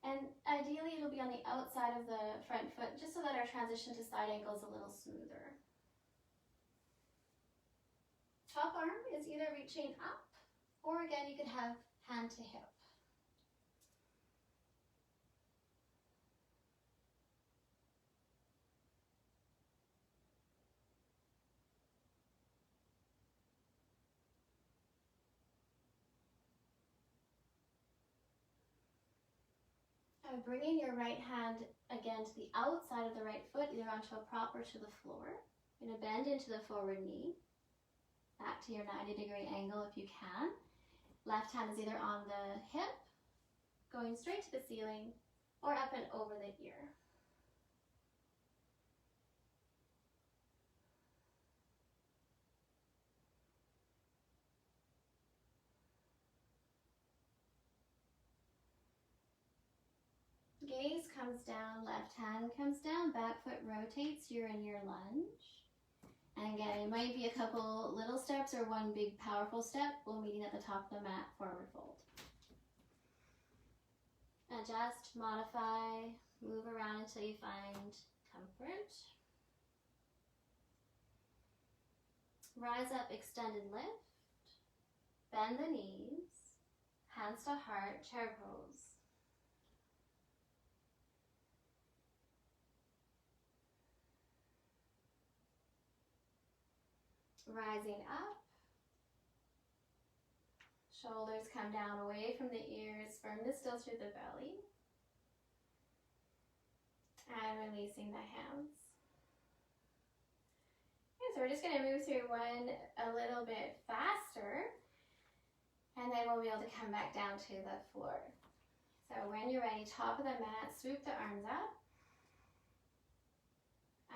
And ideally it'll be on the outside of the front foot just so that our transition to side angle is a little smoother. Top arm is either reaching up or again you could have hand to hip. Bringing your right hand again to the outside of the right foot, either onto a prop or to the floor. You're going to bend into the forward knee, back to your 90-degree angle if you can. Left hand is either on the hip, going straight to the ceiling, or up and over the ear. Gaze comes down, left hand comes down, back foot rotates, you're in your lunge. And again, it might be a couple little steps or one big powerful step. We're meeting at the top of the mat, forward fold. Adjust, modify, move around until you find comfort. Rise up, extend and lift. Bend the knees, hands to heart, chair pose. Rising up. Shoulders come down away from the ears, firmness still through the belly. And releasing the hands. Okay, so we're just going to move through one a little bit faster, and then we'll be able to come back down to the floor. So when you're ready, top of the mat, swoop the arms up.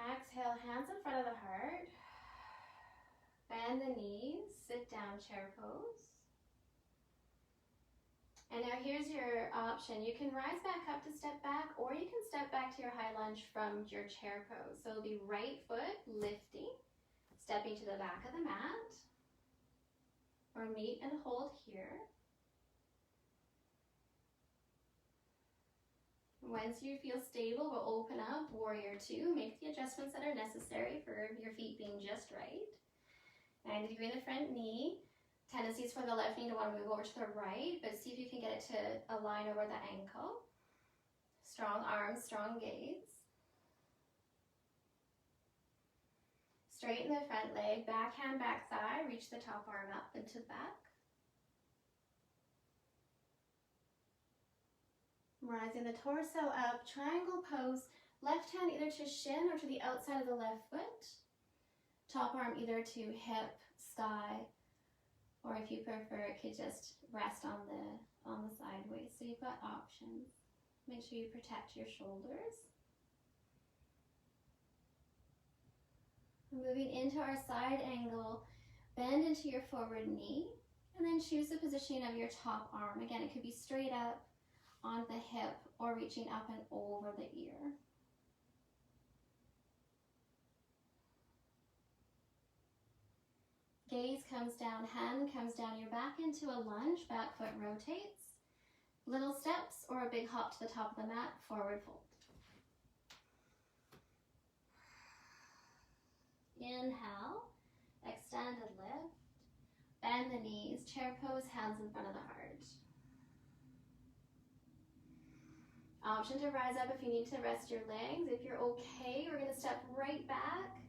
Exhale, hands in front of the heart. Bend the knees, sit down, chair pose. And now here's your option. You can rise back up to step back, or you can step back to your high lunge from your chair pose. So it'll be right foot lifting, stepping to the back of the mat, or meet and hold here. Once you feel stable, we'll open up, warrior two, make the adjustments that are necessary for your feet being just right. 90 degree in the front knee. Tendencies for the left knee to want to move over to the right, but see if you can get it to align over the ankle. Strong arms, strong gaze. Straighten the front leg, back hand, back thigh, reach the top arm up and to the back. Rising the torso up, triangle pose, left hand either to shin or to the outside of the left foot. Top arm either to hip, thigh, or if you prefer, it could just rest on the sideways. So you've got options. Make sure you protect your shoulders. Moving into our side angle, bend into your forward knee, and then choose the positioning of your top arm. Again, it could be straight up on the hip or reaching up and over the ear. Gaze comes down, hand comes down, you're back into a lunge, back foot rotates. Little steps or a big hop to the top of the mat, forward fold. Inhale, extend and lift. Bend the knees, chair pose, hands in front of the heart. Option to rise up if you need to rest your legs. If you're okay, we're going to step right back,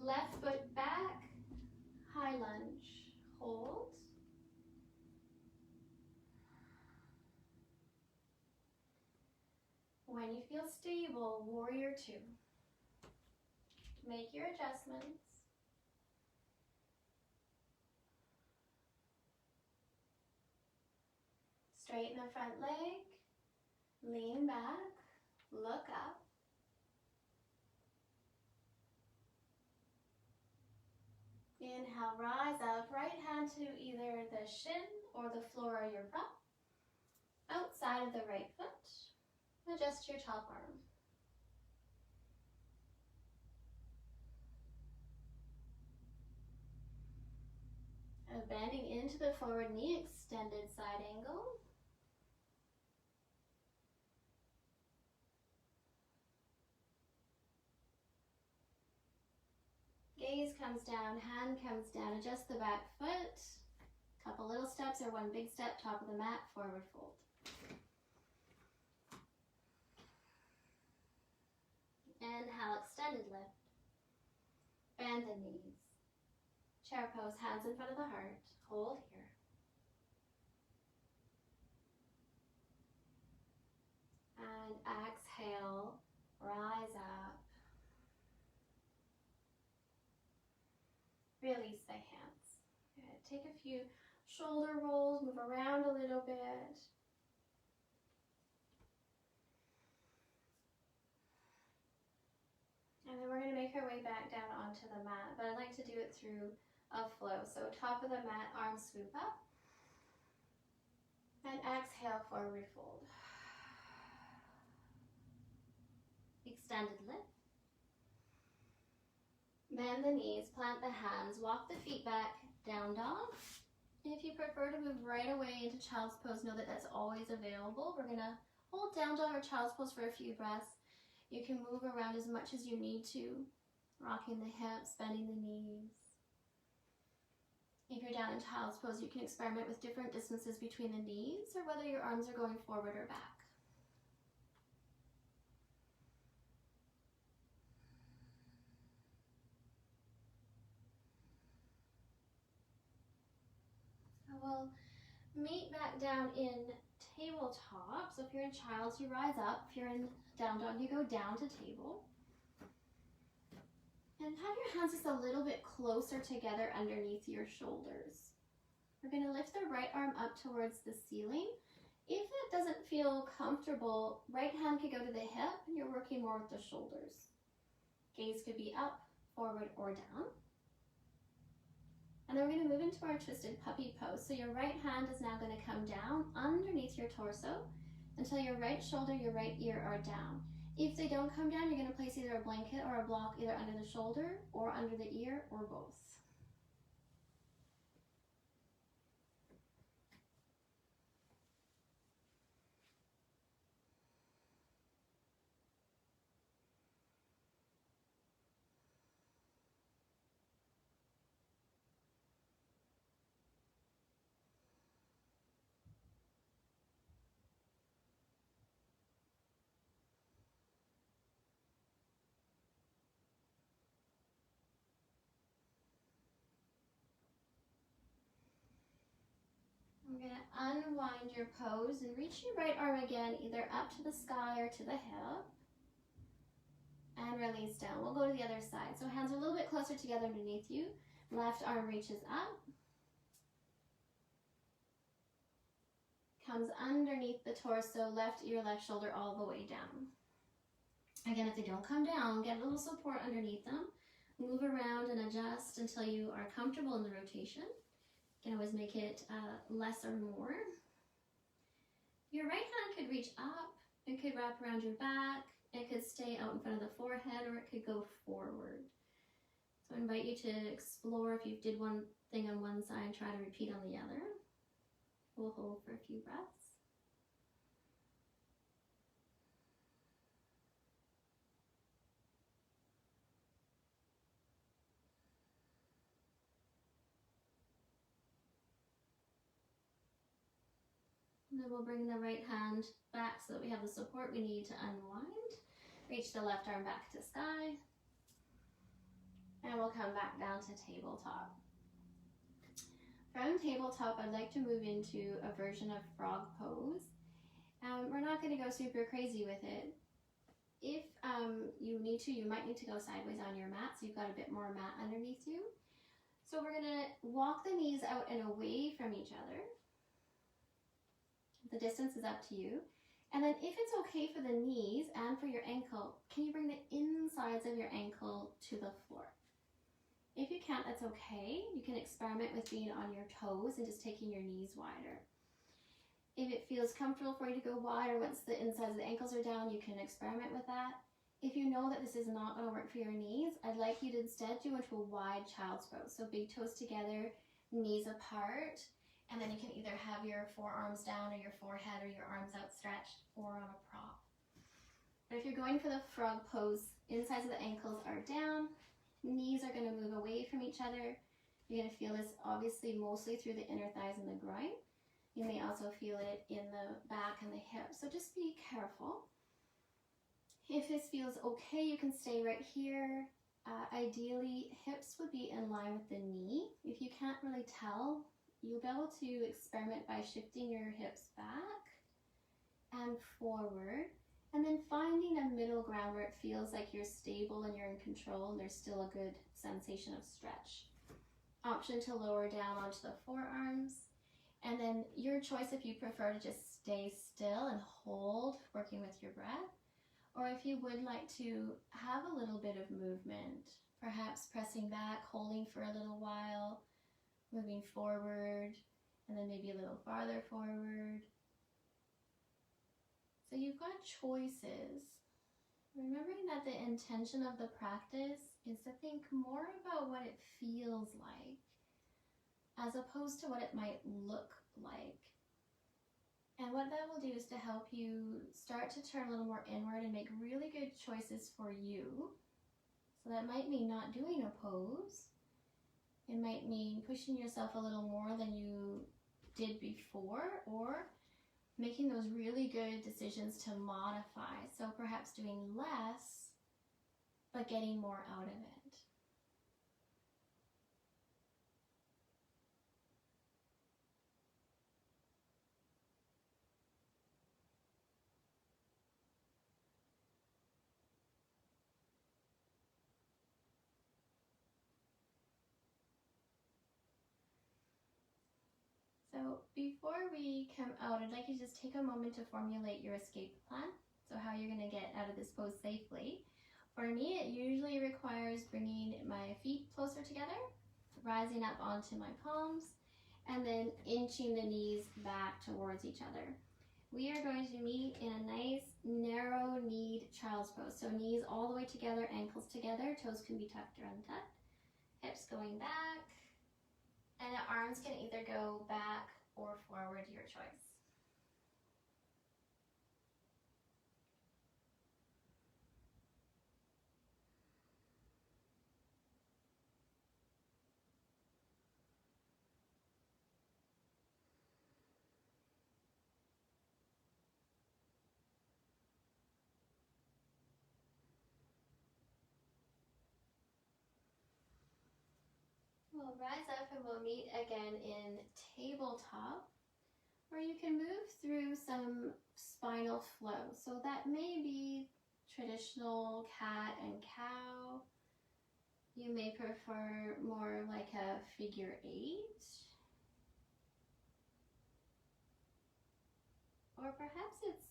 left foot back, high lunge, hold. When you feel stable, warrior two. Make your adjustments. Straighten the front leg, lean back, look up. Inhale, rise up, right hand to either the shin or the floor or your butt. Outside of the right foot, adjust your top arm. And bending into the forward knee, extended side angle. Gaze comes down, hand comes down, adjust the back foot. Couple little steps or one big step, top of the mat, forward fold. Inhale, extended lift. Bend the knees. Chair pose, hands in front of the heart. Hold here. And exhale, rise up. Release the hands. Good. Take a few shoulder rolls, move around a little bit. And then we're going to make our way back down onto the mat, but I like to do it through a flow. So top of the mat, arms swoop up. And exhale, forward fold. Extended lift. Bend the knees, plant the hands, walk the feet back, down dog. If you prefer to move right away into child's pose, know that that's always available. We're going to hold down dog or child's pose for a few breaths. You can move around as much as you need to, rocking the hips, bending the knees. If you're down in child's pose, you can experiment with different distances between the knees or whether your arms are going forward or back. we'll meet back down in tabletop. So if you're in child's, you rise up. If you're in down dog, you go down to table. And have your hands just a little bit closer together underneath your shoulders. We're going to lift the right arm up towards the ceiling. If that doesn't feel comfortable, right hand could go to the hip and you're working more with the shoulders. Gaze could be up, forward, or down. And then we're going to move into our twisted puppy pose. So your right hand is now going to come down underneath your torso until your right shoulder, your right ear are down. If they don't come down, you're going to place either a blanket or a block either under the shoulder or under the ear or both. We're going to unwind your pose and reach your right arm again, either up to the sky or to the hip. And release down. We'll go to the other side. So hands are a little bit closer together underneath you. Left arm reaches up. Comes underneath the torso, left ear, left shoulder, all the way down. Again, if they don't come down, get a little support underneath them. Move around and adjust until you are comfortable in the rotation. You can always make it less or more. Your right hand could reach up. It could wrap around your back. It could stay out in front of the forehead, or it could go forward. So I invite you to explore. If you did one thing on one side, try to repeat on the other. We'll hold for a few breaths. And then we'll bring the right hand back so that we have the support we need to unwind. Reach the left arm back to sky. And we'll come back down to tabletop. From tabletop, I'd like to move into a version of frog pose. We're not going to go super crazy with it. If you need to, you might need to go sideways on your mat so you've got a bit more mat underneath you. So we're going to walk the knees out and away from each other. The distance is up to you. And then if it's okay for the knees and for your ankle, can you bring the insides of your ankle to the floor? If you can't, that's okay. You can experiment with being on your toes and just taking your knees wider. If it feels comfortable for you to go wider once the insides of the ankles are down, you can experiment with that. If you know that this is not going to work for your knees, I'd like you to instead do into a wide child's pose. So big toes together, knees apart. And then you can either have your forearms down or your forehead or your arms outstretched or on a prop. But if you're going for the frog pose, insides of the ankles are down, knees are going to move away from each other. You're going to feel this obviously mostly through the inner thighs and the groin. You may also feel it in the back and the hips, so just be careful. If this feels okay, you can stay right here. Ideally, hips would be in line with the knee. If you can't really tell, you'll be able to experiment by shifting your hips back and forward, and then finding a middle ground where it feels like you're stable and you're in control and there's still a good sensation of stretch. Option to lower down onto the forearms, and then your choice if you prefer to just stay still and hold, working with your breath, or if you would like to have a little bit of movement, perhaps pressing back, holding for a little while, moving forward, and then maybe a little farther forward. So you've got choices. Remembering that the intention of the practice is to think more about what it feels like, as opposed to what it might look like. And what that will do is to help you start to turn a little more inward and make really good choices for you. So that might mean not doing a pose. It might mean pushing yourself a little more than you did before, or making those really good decisions to modify. So perhaps doing less, but getting more out of it. So before we come out, I'd like you to just take a moment to formulate your escape plan. So how you're going to get out of this pose safely. For me, it usually requires bringing my feet closer together, rising up onto my palms, and then inching the knees back towards each other. We are going to meet in a nice narrow-kneed child's pose. So knees all the way together, ankles together, toes can be tucked or untucked, hips going back, and the arms can either go back or forward, your choice. We'll rise up and we'll meet again in tabletop, where you can move through some spinal flow. So that may be traditional cat and cow. You may prefer more like a figure 8. Or perhaps it's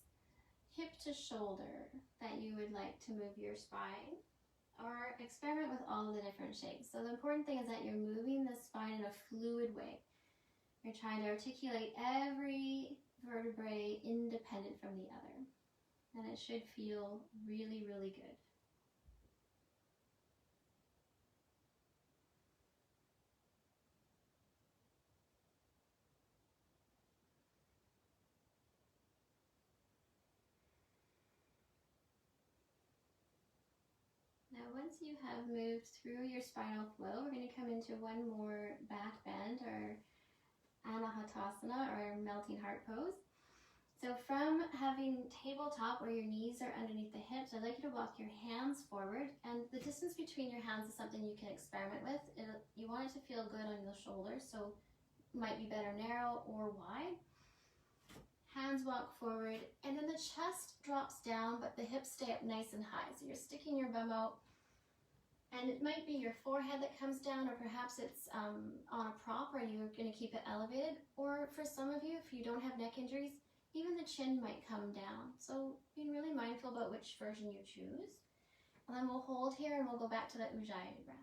hip to shoulder that you would like to move your spine. Or experiment with all the different shapes. So the important thing is that you're moving the spine in a fluid way. You're trying to articulate every vertebrae independent from the other. And it should feel really, really good. Now once you have moved through your spinal flow, we're going to come into one more back bend, or Anahatasana, or melting heart pose. So from having tabletop where your knees are underneath the hips, I'd like you to walk your hands forward, and the distance between your hands is something you can experiment with. You want it to feel good on the shoulders, so it might be better narrow or wide. Hands walk forward, and then the chest drops down, but the hips stay up nice and high. So you're sticking your bum out, and it might be your forehead that comes down, or perhaps it's on a prop where you're going to keep it elevated. Or for some of you, if you don't have neck injuries, even the chin might come down. So being really mindful about which version you choose. And then we'll hold here, and we'll go back to that Ujjayi breath.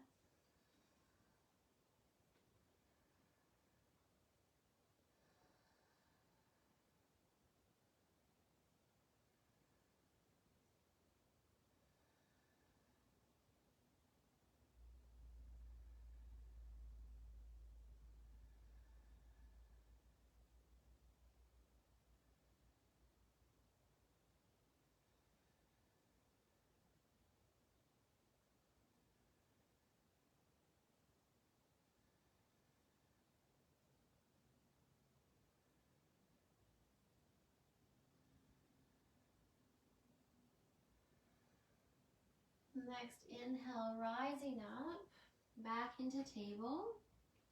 Next, inhale, rising up, back into table.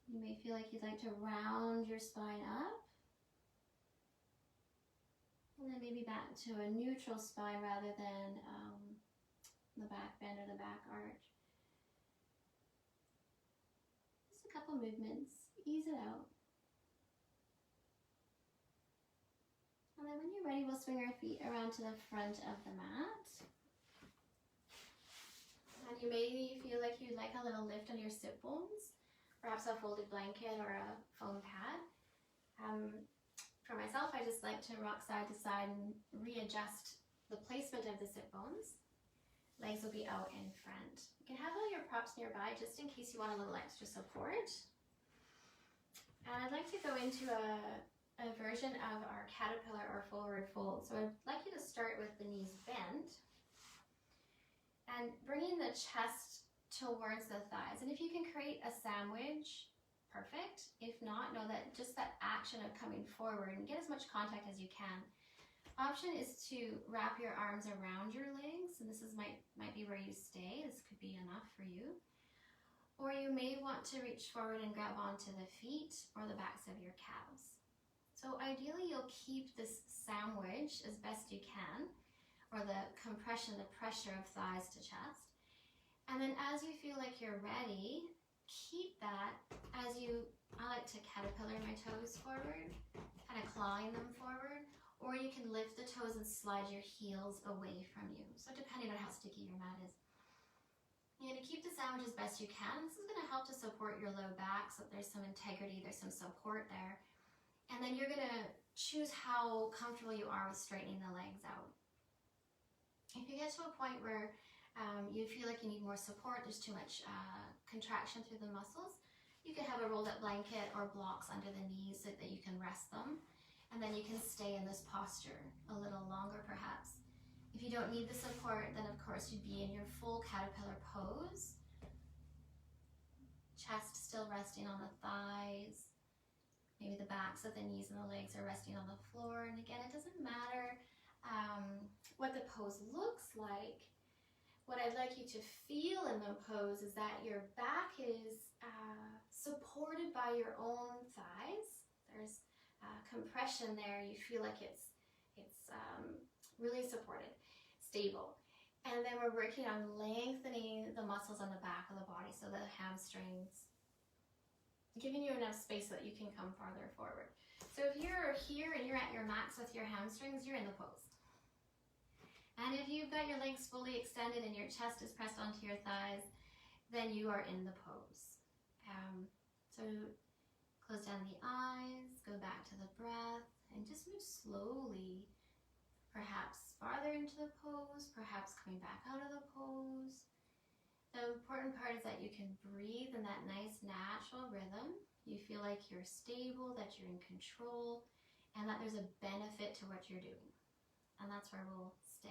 You may feel like you'd like to round your spine up. And then maybe back to a neutral spine rather than the back bend or the back arch. Just a couple movements, ease it out. And then when you're ready, we'll swing our feet around to the front of the mat. And you may feel like you'd like a little lift on your sit bones, perhaps a folded blanket or a foam pad. For myself, I just like to rock side to side and readjust the placement of the sit bones. Legs will be out in front. You can have all your props nearby just in case you want a little extra support. And I'd like to go into a version of our caterpillar or forward fold. So I'd like you to start with the knees bent and bringing the chest towards the thighs. And if you can create a sandwich, perfect. If not, know that just that action of coming forward and get as much contact as you can. Option is to wrap your arms around your legs, and this might be where you stay. This could be enough for you. Or you may want to reach forward and grab onto the feet or the backs of your calves. So ideally you'll keep this sandwich as best you can, or the compression, the pressure of thighs to chest. And then as you feel like you're ready, keep that as you I like to caterpillar my toes forward, kind of clawing them forward, or you can lift the toes and slide your heels away from you. So depending on how sticky your mat is. You're going to keep the sandwich as best you can. This is going to help to support your low back so that there's some integrity, there's some support there. And then you're going to choose how comfortable you are with straightening the legs out. If you get to a point where you feel like you need more support, there's too much contraction through the muscles, you can have a rolled up blanket or blocks under the knees so that you can rest them. And then you can stay in this posture a little longer perhaps. If you don't need the support, then of course you'd be in your full caterpillar pose. Chest still resting on the thighs. Maybe the backs of the knees and the legs are resting on the floor. And again, it doesn't matter what the pose looks like. What I'd like you to feel in the pose is that your back is supported by your own thighs. There's compression there. You feel like it's really supported, stable. And then we're working on lengthening the muscles on the back of the body, so the hamstrings, giving you enough space so that you can come farther forward. So if you're here and you're at your max with your hamstrings, you're in the pose. And if you've got your legs fully extended and your chest is pressed onto your thighs, then you are in the pose. So close down the eyes, go back to the breath, and just move slowly, perhaps farther into the pose, perhaps coming back out of the pose. The important part is that you can breathe in that nice natural rhythm. You feel like you're stable, that you're in control, and that there's a benefit to what you're doing. And that's where we'll stay.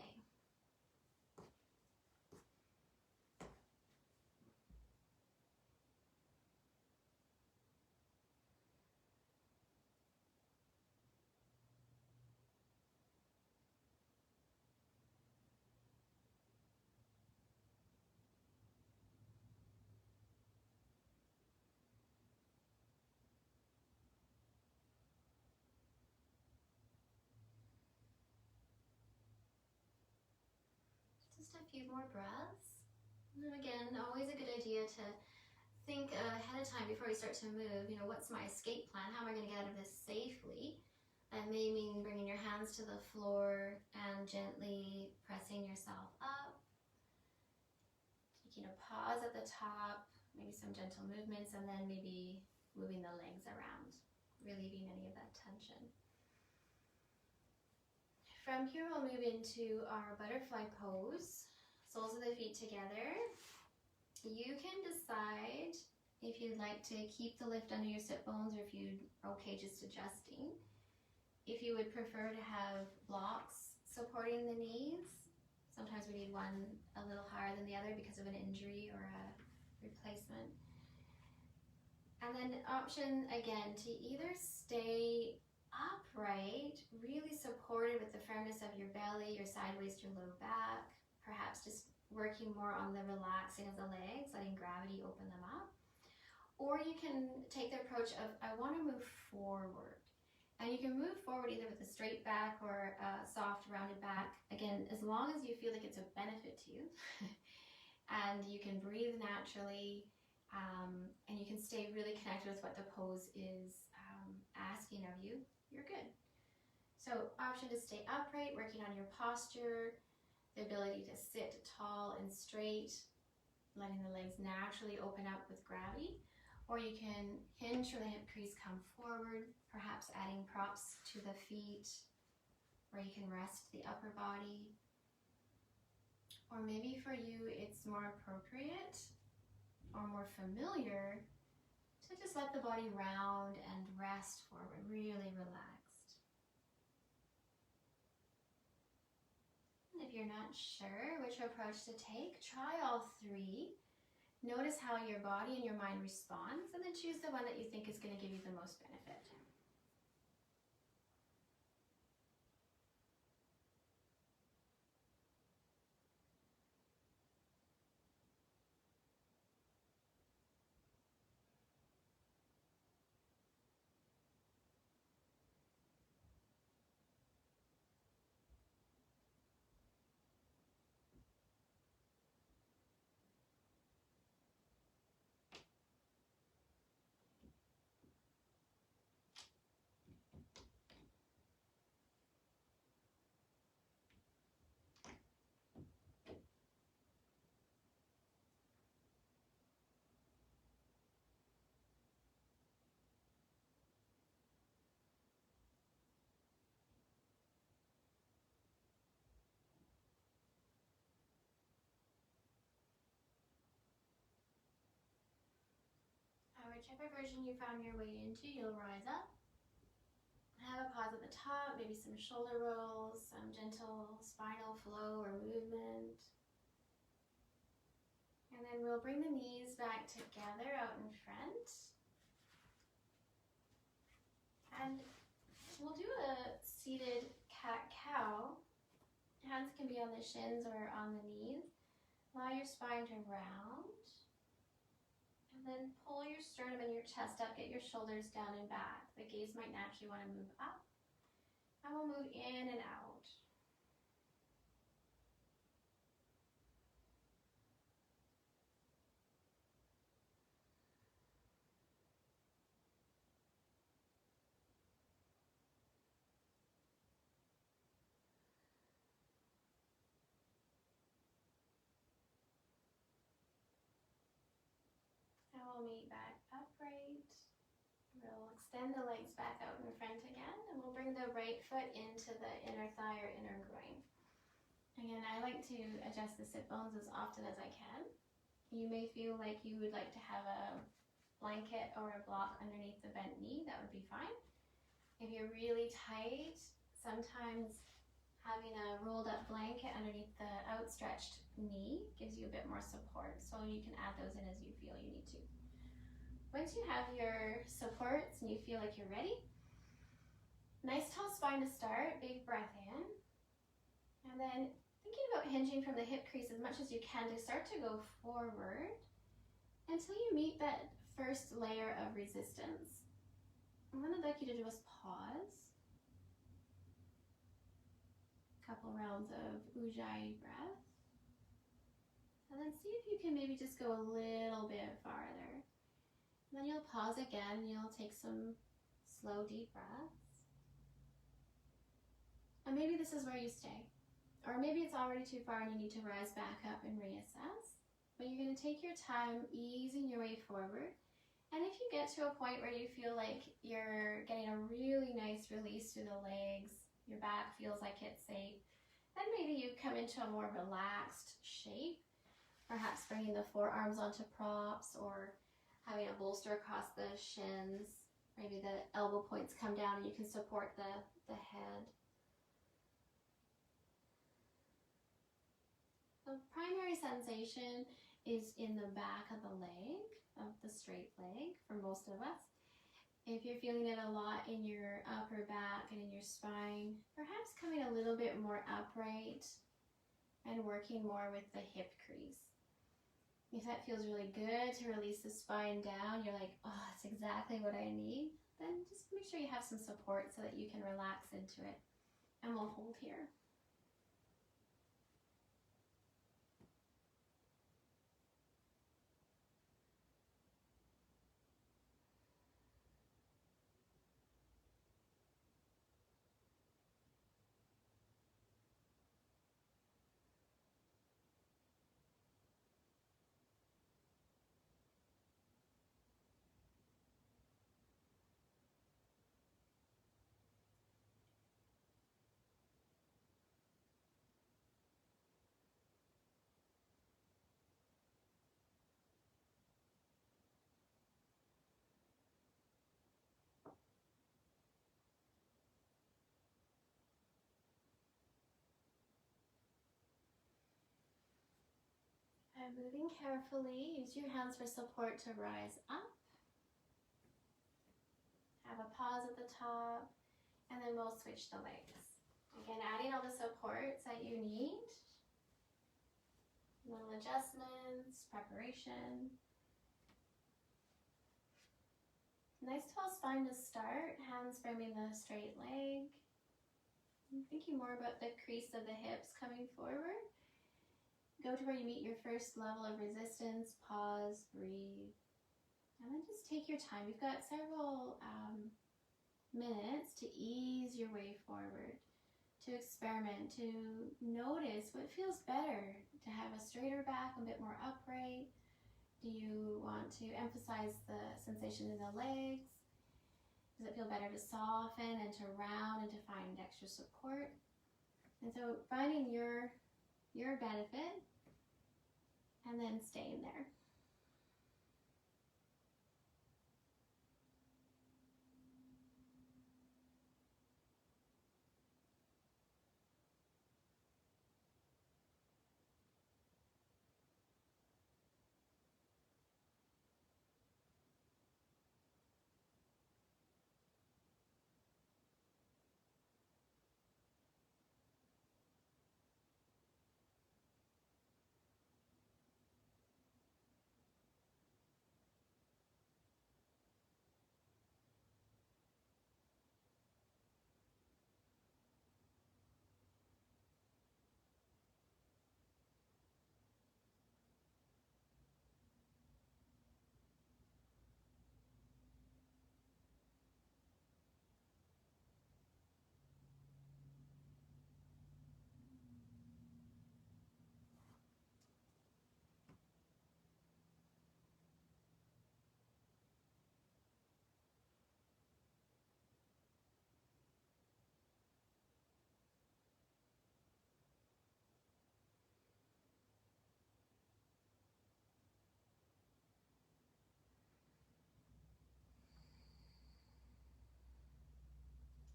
Just a few more breaths. And again, always a good idea to think ahead of time before we start to move, you know, what's my escape plan? How am I going to get out of this safely? That may mean bringing your hands to the floor and gently pressing yourself up. Taking a pause at the top, maybe some gentle movements, and then maybe moving the legs around, relieving any of that tension. From here, we'll move into our butterfly pose. Soles of the feet together. You can decide if you'd like to keep the lift under your sit bones or if you're okay just adjusting. If you would prefer to have blocks supporting the knees, sometimes we need one a little higher than the other because of an injury or a replacement. And then option again to either stay upright, really supported with the firmness of your belly, your side waist, your low back, perhaps just working more on the relaxing of the legs, letting gravity open them up. Or you can take the approach of, I want to move forward. And you can move forward either with a straight back or a soft rounded back. Again, as long as you feel like it's a benefit to you. And you can breathe naturally, and you can stay really connected with what the pose is asking of you. You're good. So option to stay upright, working on your posture, the ability to sit tall and straight, letting the legs naturally open up with gravity. Or you can hinge for the hip crease, come forward, perhaps adding props to the feet, where you can rest the upper body. Or maybe for you it's more appropriate or more familiar to just let the body round and rest forward, really relaxed. And if you're not sure which approach to take, try all three. Notice how your body and your mind responds, and then choose the one that you think is going to give you the most benefit. whichever version you found your way into, you'll rise up. Have a pause at the top, maybe some shoulder rolls, some gentle spinal flow or movement. And then we'll bring the knees back together out in front. And we'll do a seated cat-cow. Hands can be on the shins or on the knees. Allow your spine to round. And then pull your sternum and your chest up, get your shoulders down and back. The gaze might naturally want to move up. And we'll move in and out. We'll meet back upright. We'll extend the legs back out in front again, and we'll bring the right foot into the inner thigh or inner groin. Again, I like to adjust the sit bones as often as I can. You may feel like you would like to have a blanket or a block underneath the bent knee. That would be fine. If you're really tight, sometimes having a rolled up blanket underneath the outstretched knee gives you a bit more support, so you can add those in as you feel you need to. Once you have your supports and you feel like you're ready, nice tall spine to start, big breath in, and then thinking about hinging from the hip crease as much as you can to start to go forward until you meet that first layer of resistance. And then I'd like you to just pause. Couple rounds of Ujjayi breath. And then see if you can maybe just go a little bit farther. And then you'll pause again, you'll take some slow, deep breaths. And maybe this is where you stay. Or maybe it's already too far and you need to rise back up and reassess. But you're going to take your time easing your way forward. And if you get to a point where you feel like you're getting a really nice release through the legs, your back feels like it's safe, then maybe you come into a more relaxed shape, perhaps bringing the forearms onto props or having a bolster across the shins. Maybe the elbow points come down and you can support the head. The primary sensation is in the back of the leg, of the straight leg for most of us. If you're feeling it a lot in your upper back and in your spine, perhaps coming a little bit more upright and working more with the hip crease. If that feels really good to release the spine down, you're like, oh, that's exactly what I need, then just make sure you have some support so that you can relax into it. And we'll hold here. And moving carefully, use your hands for support to rise up. Have a pause at the top, and then we'll switch the legs. Again, adding all the supports that you need. Little adjustments, preparation. Nice tall spine to start, hands framing the straight leg. I'm thinking more about the crease of the hips coming forward. Go to where you meet your first level of resistance, pause, breathe, and then just take your time. You've got several minutes to ease your way forward, to experiment, to notice what feels better, to have a straighter back, a bit more upright. Do you want to emphasize the sensation in the legs? Does it feel better to soften and to round and to find extra support? And so finding your benefit and then staying there.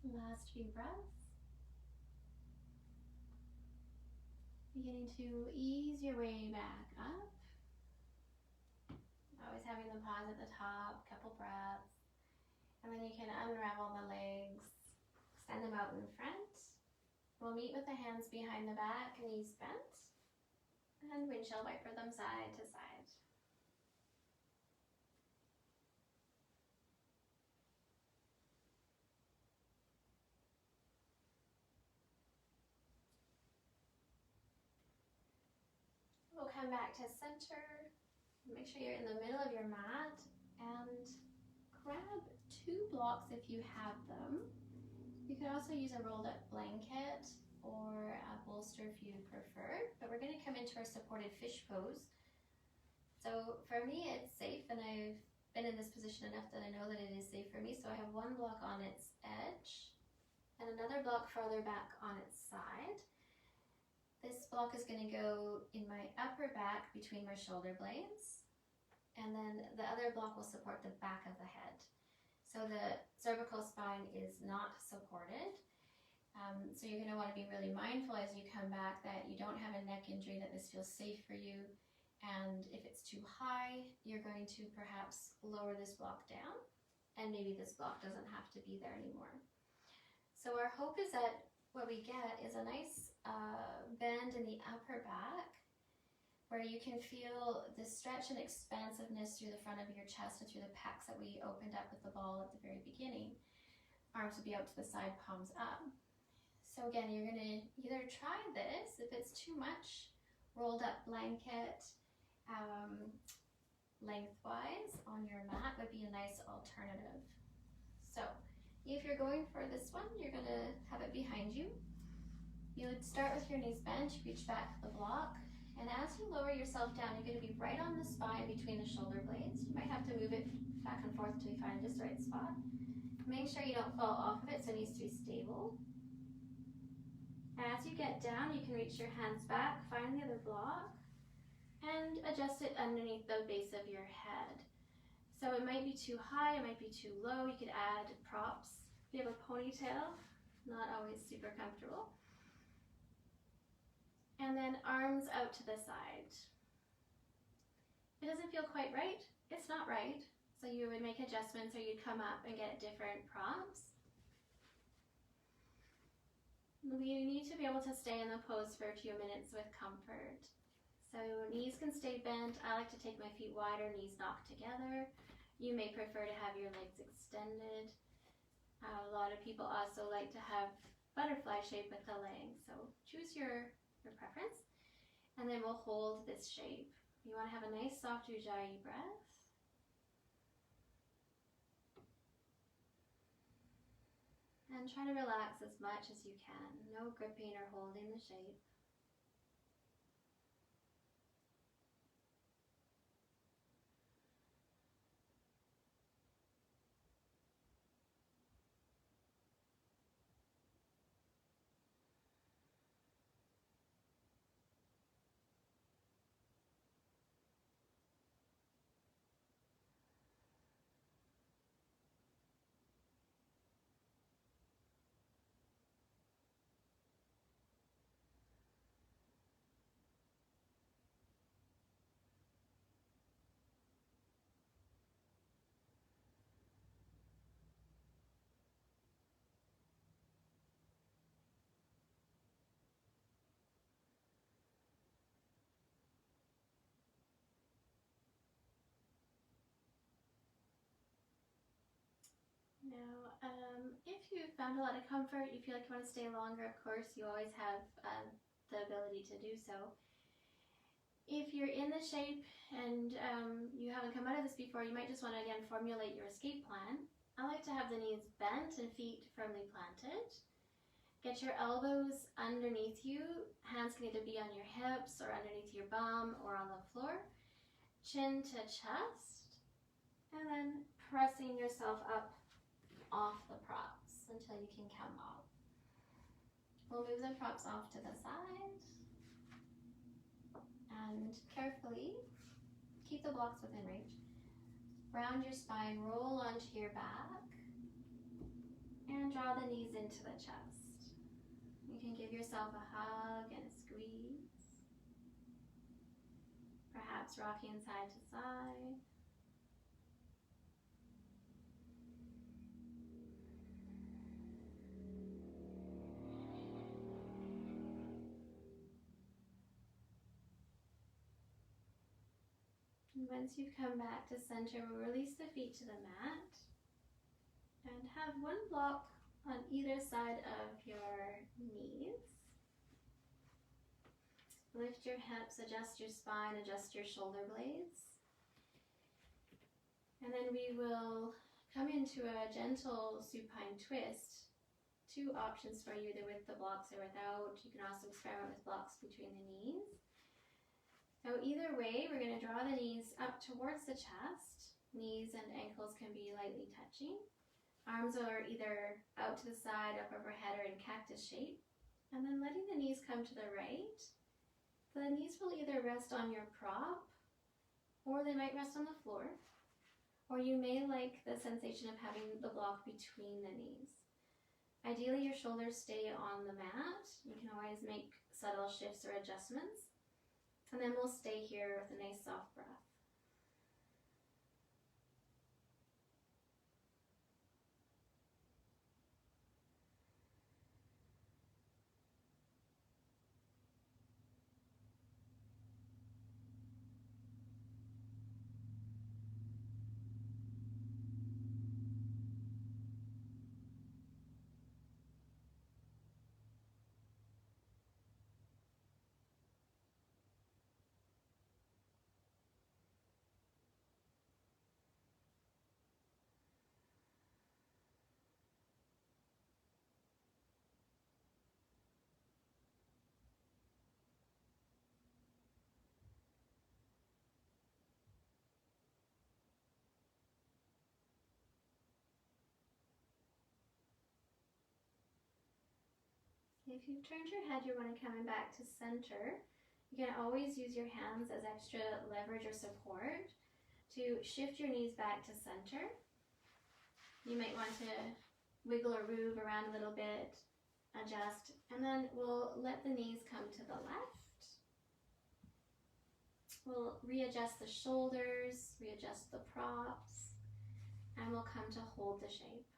Last few breaths. Beginning to ease your way back up. Always having the pause at the top, couple breaths. And then you can unravel the legs, extend them out in front. We'll meet with the hands behind the back, knees bent, and windshield wiper them side to side. We'll come back to center. Make sure you're in the middle of your mat and grab 2 blocks if you have them. You could also use a rolled up blanket or a bolster if you prefer, but we're going to come into our supported fish pose. So for me it's safe, and I've been in this position enough that I know that it is safe for me. So I have 1 block on its edge and another block farther back on its side. This block is going to go in my upper back between my shoulder blades, and then the other block will support the back of the head. So the cervical spine is not supported. So you're going to want to be really mindful as you come back that you don't have a neck injury, that this feels safe for you. And if it's too high, you're going to perhaps lower this block down, and maybe this block doesn't have to be there anymore. So our hope is that what we get is a nice bend in the upper back, where you can feel the stretch and expansiveness through the front of your chest and through the pecs that we opened up with the ball at the very beginning. Arms will be out to the side, palms up. So again, you're going to either try this, if it's too much, rolled up blanket lengthwise on your mat would be a nice alternative. So if you're going for this one, you're going to have it behind you. You would start with your knees bent, reach back the block, and as you lower yourself down, you're going to be right on the spine between the shoulder blades. You might have to move it back and forth till you find just the right spot. Make sure you don't fall off of it, so it needs to be stable. As you get down, you can reach your hands back, find the other block, and adjust it underneath the base of your head. So it might be too high, it might be too low. You could add props. If you have a ponytail, not always super comfortable. And then arms out to the side. If it doesn't feel quite right, it's not right. So you would make adjustments, or you'd come up and get different props. We need to be able to stay in the pose for a few minutes with comfort. So knees can stay bent. I like to take my feet wider, knees knocked together. You may prefer to have your legs extended. A lot of people also like to have butterfly shape with the legs. So choose your preference. And then we'll hold this shape. You want to have a nice soft Ujjayi breath. And try to relax as much as you can. No gripping or holding the shape. Now, if you found a lot of comfort, you feel like you want to stay longer, of course, you always have the ability to do so. If you're in the shape and you haven't come out of this before, you might just want to, again, formulate your escape plan. I like to have the knees bent and feet firmly planted. Get your elbows underneath you. Hands can either be on your hips or underneath your bum or on the floor. Chin to chest. And then pressing yourself up off the props until you can come up. We'll move the props off to the side and carefully keep the blocks within reach. Round your spine, roll onto your back. And draw the knees into the chest. You can give yourself a hug and a squeeze. Perhaps rocking side to side. And once you've come back to center, we'll release the feet to the mat and have one block on either side of your knees. Lift your hips, adjust your spine, adjust your shoulder blades. And then we will come into a gentle supine twist. Two options for you, either with the blocks or without. You can also experiment with blocks between the knees. So either way, we're going to draw the knees up towards the chest. Knees and ankles can be lightly touching. Arms are either out to the side, up overhead, or in cactus shape. And then letting the knees come to the right. The knees will either rest on your prop, or they might rest on the floor. Or you may like the sensation of having the block between the knees. Ideally, your shoulders stay on the mat. You can always make subtle shifts or adjustments. And then we'll stay here with a nice soft breath. If you've turned your head, you're coming back to center. You can always use your hands as extra leverage or support to shift your knees back to center. You might want to wiggle or move around a little bit, adjust, and then we'll let the knees come to the left. We'll readjust the shoulders, readjust the props, and we'll come to hold the shape.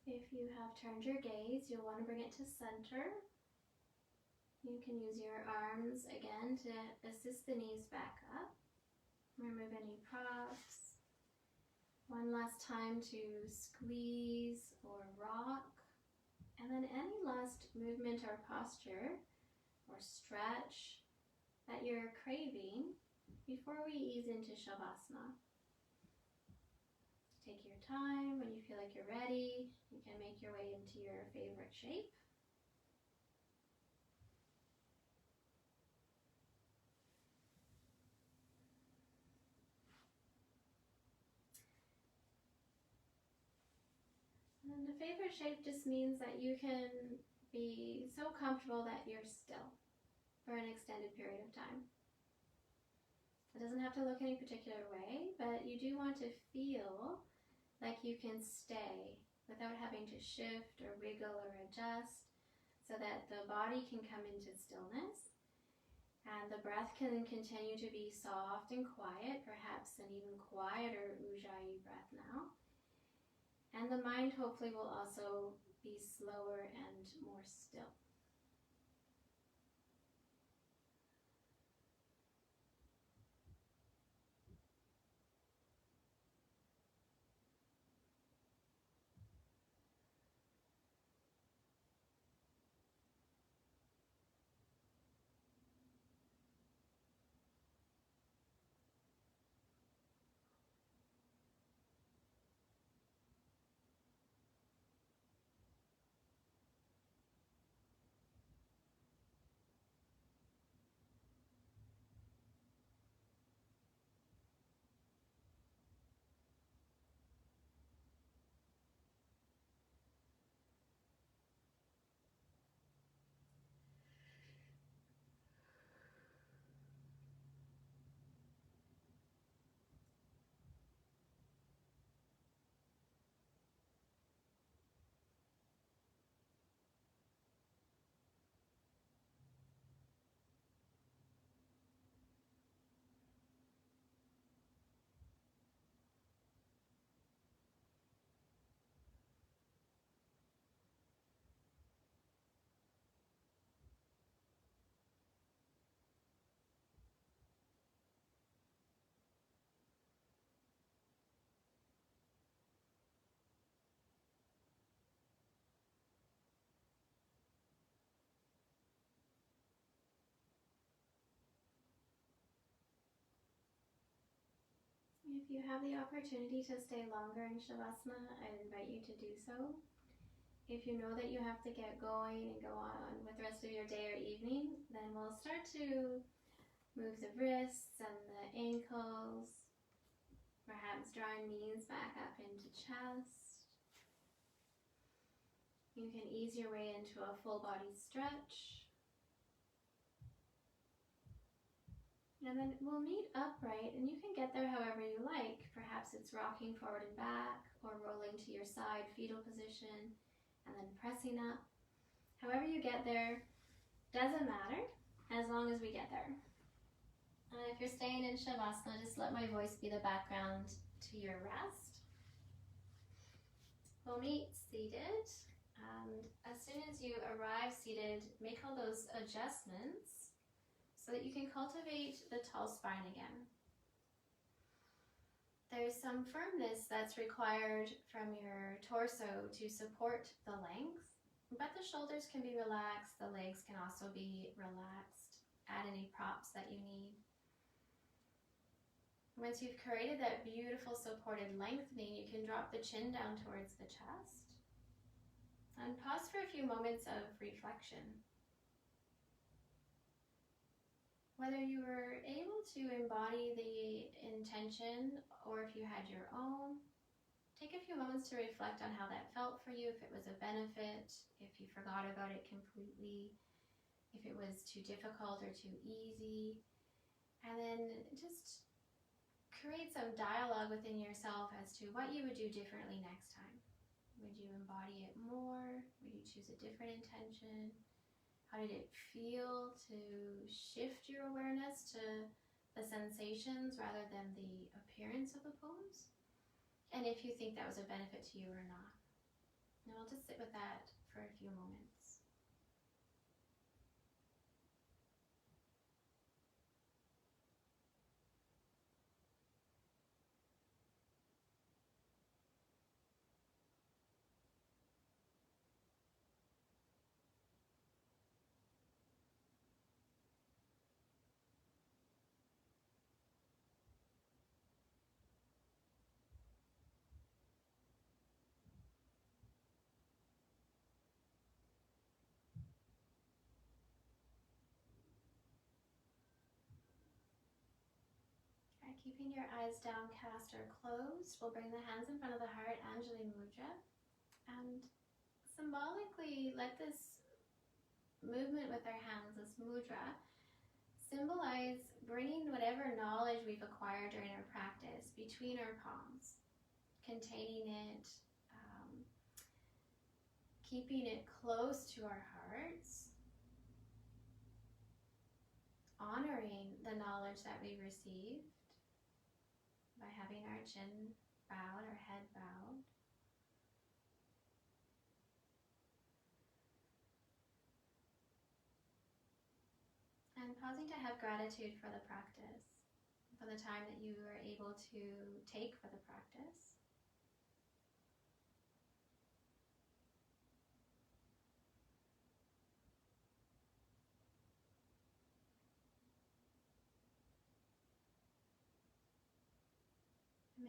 If you have turned your gaze, you'll want to bring it to center. You can use your arms again to assist the knees back up. Remove any props. One last time to squeeze or rock. And then any last movement or posture or stretch that you're craving before we ease into Shavasana. Take your time. When you feel like you're ready, you can make your way into your favorite shape. And the favorite shape just means that you can be so comfortable that you're still for an extended period of time. It doesn't have to look any particular way, but you do want to feel like you can stay without having to shift or wiggle or adjust, so that the body can come into stillness and the breath can continue to be soft and quiet, perhaps an even quieter Ujjayi breath now. And the mind hopefully will also be slower and more still. If you have the opportunity to stay longer in Shavasana, I invite you to do so. If you know that you have to get going and go on with the rest of your day or evening, then we'll start to move the wrists and the ankles, perhaps drawing knees back up into chest. You can ease your way into a full body stretch. And then we'll meet upright, and you can get there however you like. Perhaps it's rocking forward and back, or rolling to your side, fetal position, and then pressing up. However you get there, doesn't matter, as long as we get there. If you're staying in Shavasana, just let my voice be the background to your rest. We'll meet seated, and as soon as you arrive seated, make all those adjustments so that you can cultivate the tall spine again. There's some firmness that's required from your torso to support the length, but the shoulders can be relaxed, the legs can also be relaxed. Add any props that you need. Once you've created that beautiful supported lengthening, you can drop the chin down towards the chest and pause for a few moments of reflection. Whether you were able to embody the intention or if you had your own, take a few moments to reflect on how that felt for you, if it was a benefit, if you forgot about it completely, if it was too difficult or too easy, and then just create some dialogue within yourself as to what you would do differently next time. Would you embody it more? Would you choose a different intention? How did it feel to shift your awareness to the sensations rather than the appearance of the pose? And if you think that was a benefit to you or not. And we'll just sit with that for a few moments. Keeping your eyes downcast or closed, we'll bring the hands in front of the heart, Anjali Mudra, and symbolically let this movement with our hands, this mudra, symbolize bringing whatever knowledge we've acquired during our practice between our palms, containing it, keeping it close to our hearts, honoring the knowledge that we received by having our chin bowed, our head bowed. And pausing to have gratitude for the practice, for the time that you were able to take for the practice.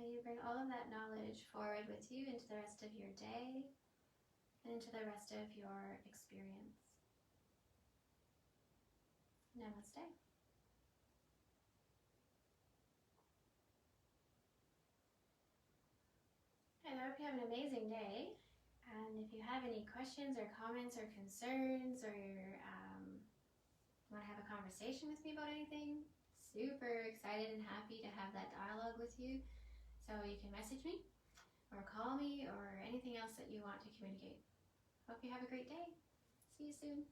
May you bring all of that knowledge forward with you into the rest of your day and into the rest of your experience. Namaste. And I hope you have an amazing day. And if you have any questions or comments or concerns or want to have a conversation with me about anything, super excited and happy to have that dialogue with you. So you can message me or call me or anything else that you want to communicate. Hope you have a great day. See you soon.